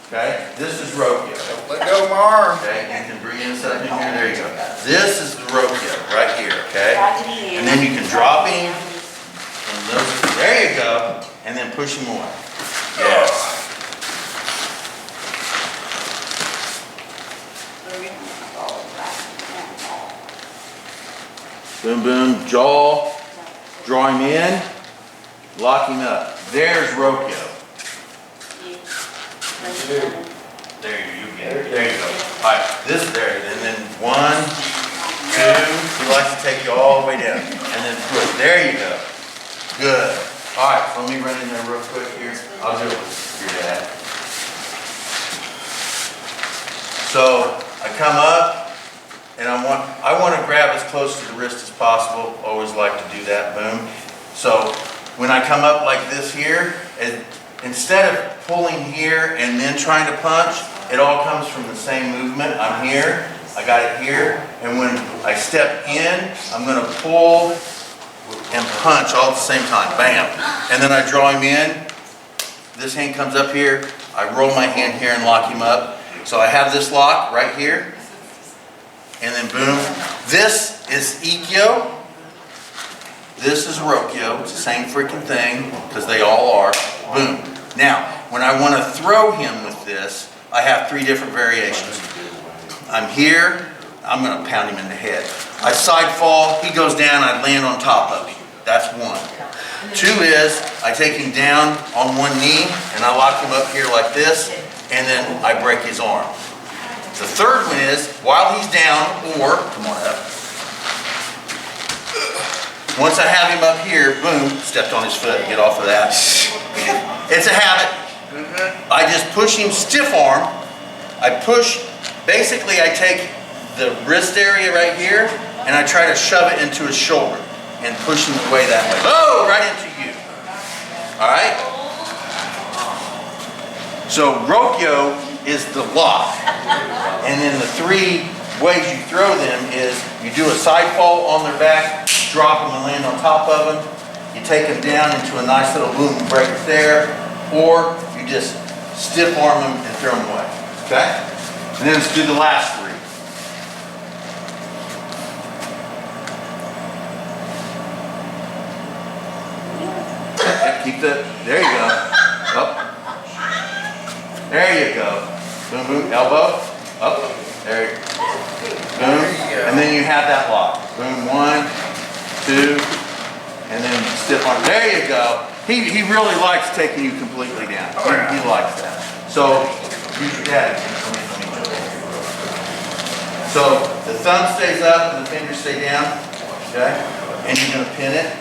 Okay, this is Rokyo. Let go of my arm. Okay, and can bring in something here, there you go. This is the Rokyo, right here, okay? And then you can drop him, and those, there you go, and then push him away. Yes. Boom, boom, jaw, draw him in, lock him up. There's Rokyo. There you get it. There you go. All right, this there, and then 1, 2. He likes to take you all the way down, and then push. There you go. Good. All right, so let me run in there real quick here. I'll do it with your dad. So I come up, and I want to grab as close to the wrist as possible. Always like to do that. Boom. So when I come up like this here, instead of pulling here and then trying to punch, it all comes from the same movement. I'm here, I got it here, and when I step in, I'm going to pull and punch all at the same time. Bam. And then I draw him in. This hand comes up here. I roll my hand here and lock him up. So I have this lock right here, and then boom. This is Ikkyo. This is Rokyo. It's the same freaking thing, because they all are. Boom. Now, when I want to throw him with this, I have 3 different variations. I'm here, I'm going to pound him in the head. I side fall, he goes down, I land on top of him. That's 1. 2 is, I take him down on one knee, and I lock him up here like this, and then I break his arm. The 3rd one is, while he's down, or, come on up. Once I have him up here, boom, stepped on his foot, get off of that. It's a habit. I just push him stiff arm. I push, basically I take the wrist area right here, and I try to shove it into his shoulder and push him away that way. Oh, right into you. All right? So Rokyo is the lock. And then the 3 ways you throw them is you do a side fall on their back, drop them and land on top of them. You take them down into a nice little boom break there, or you just stiff arm them and throw them away. Okay? And then let's do the last 3. Keep the, there you go. Up. There you go. Boom, boom, elbow. Up. There you go. Boom. And then you have that lock. Boom, 1, 2, and then stiff arm. There you go. He really likes taking you completely down. He likes that. So, use your dad. So, the thumb stays up and the fingers stay down. Okay? And you're going to pin it.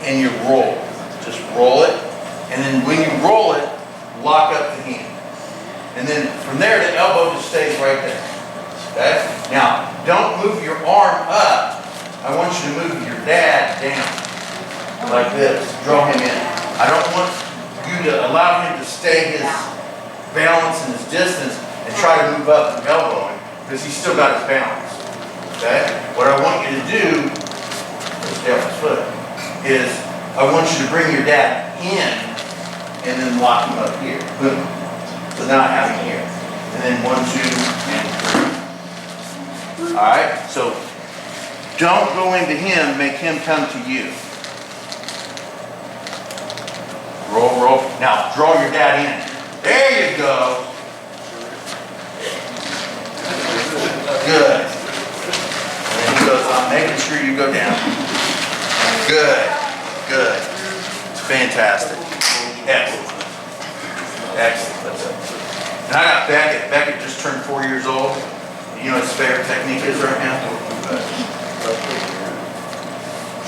And you roll. Just roll it. And then when you roll it, lock up the hand. And then from there, the elbow just stays right there. Okay? Now, don't move your arm up. I want you to move your dad down. Like this. Draw him in. I don't want you to allow him to stay his balance and his distance and try to move up and elbow him, because he's still got his balance. Okay? What I want you to do, stay off his foot, is I want you to bring your dad in and then lock him up here. Boom. So now I have him here. And then 1, 2, and 3. Alright? So don't go into him, make him come to you. Roll, roll. Now draw your dad in. There you go. Good. And then he goes, I'm making sure you go down. Good. Good. Fantastic. Excellent. Excellent. That's it. And I got Beckett. Beckett just turned 4 years old. You know what his favorite technique is right now?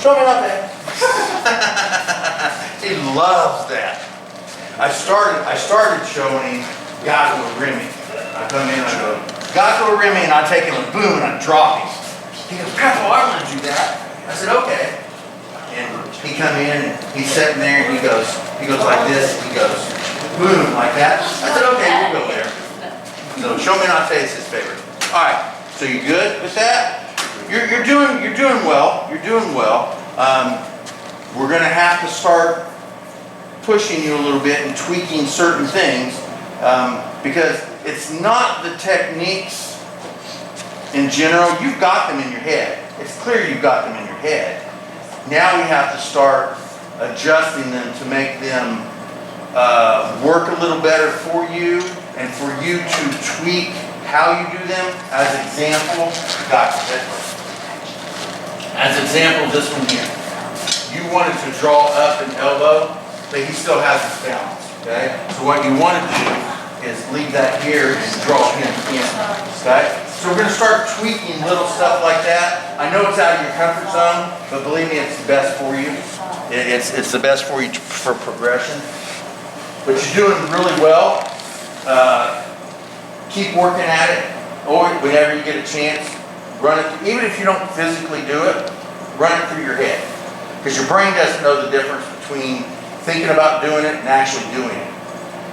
Show me like that. He loves that. I started showing him Gato Remy. I come in, I go, Gato Remy, and I take him and boom, and I drop him. He goes, Grandpa, I want to do that. I said, okay. And he come in, and he's sitting there, and he goes like this, he goes, boom, like that. I said, okay, we'll go there. So show me not taste his favorite. All right, so you good with that? You're doing well. You're doing well. We're going to have to start pushing you a little bit and tweaking certain things, because it's not the techniques in general. You've got them in your head. It's clear you've got them in your head. Now we have to start adjusting them to make them work a little better for you, and for you to tweak how you do them. As example, as example, this one here. You wanted to draw up an elbow, but he still has his balance. Okay? So what you want to do is leave that here and draw him in. Okay? So we're going to start tweaking little stuff like that. I know it's out of your comfort zone, but believe me, it's the best for you. It's the best for you for progression. But you're doing really well. Keep working at it. Or whenever you get a chance, run it. Even if you don't physically do it, run it through your head. Because your brain doesn't know the difference between thinking about doing it and actually doing it.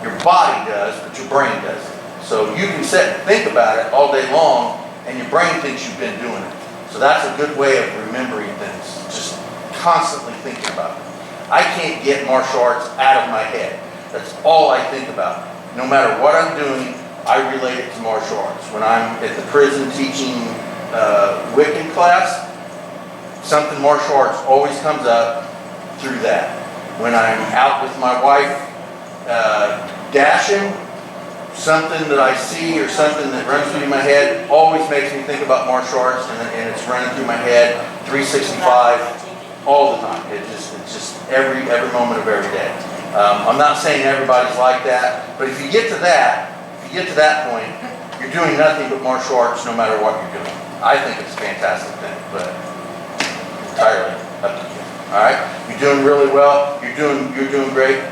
Your body does, but your brain doesn't. So you can sit and think about it all day long, and your brain thinks you've been doing it. So that's a good way of remembering things. Just constantly thinking about it. I can't get martial arts out of my head. That's all I think about. No matter what I'm doing, I relate it to martial arts. When I'm at the prison teaching Wiccan class, something martial arts always comes up through that. When I'm out with my wife dashing, something that I see or something that runs through my head always makes me think about martial arts, and it's running through my head 365 all the time. It's just every moment of every day. I'm not saying everybody's like that, but if you get to that point, you're doing nothing but martial arts no matter what you're doing. I think it's a fantastic thing, but entirely up to you. All right, you're doing really well. You're doing great.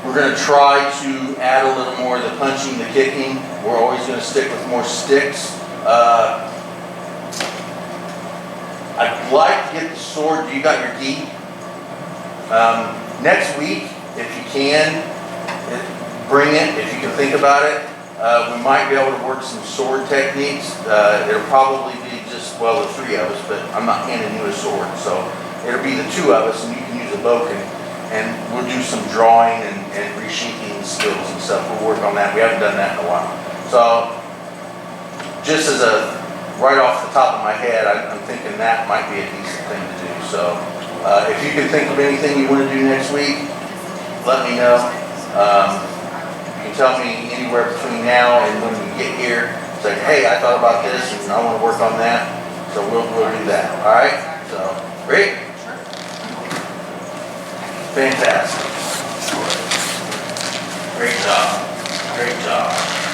We're going to try to add a little more of the punching, the kicking. We're always going to stick with more sticks. I'd like to get the sword. You got your gi? Next week, if you can, bring it. If you can think about it, we might be able to work some sword techniques. It'll probably be just, well, the three of us, but I'm not handing you a sword. So it'll be the two of us, and you can use a boken, and we'll do some drawing and resheathing skills and stuff. We'll work on that. We haven't done that in a while. So just as right off the top of my head, I'm thinking that might be a decent thing to do. So if you can think of anything you want to do next week, let me know. You can tell me anywhere between now and when we get here. Say, hey, I thought about this and I want to work on that. So we'll do that. All right? So, great. Fantastic. Great job. Great job.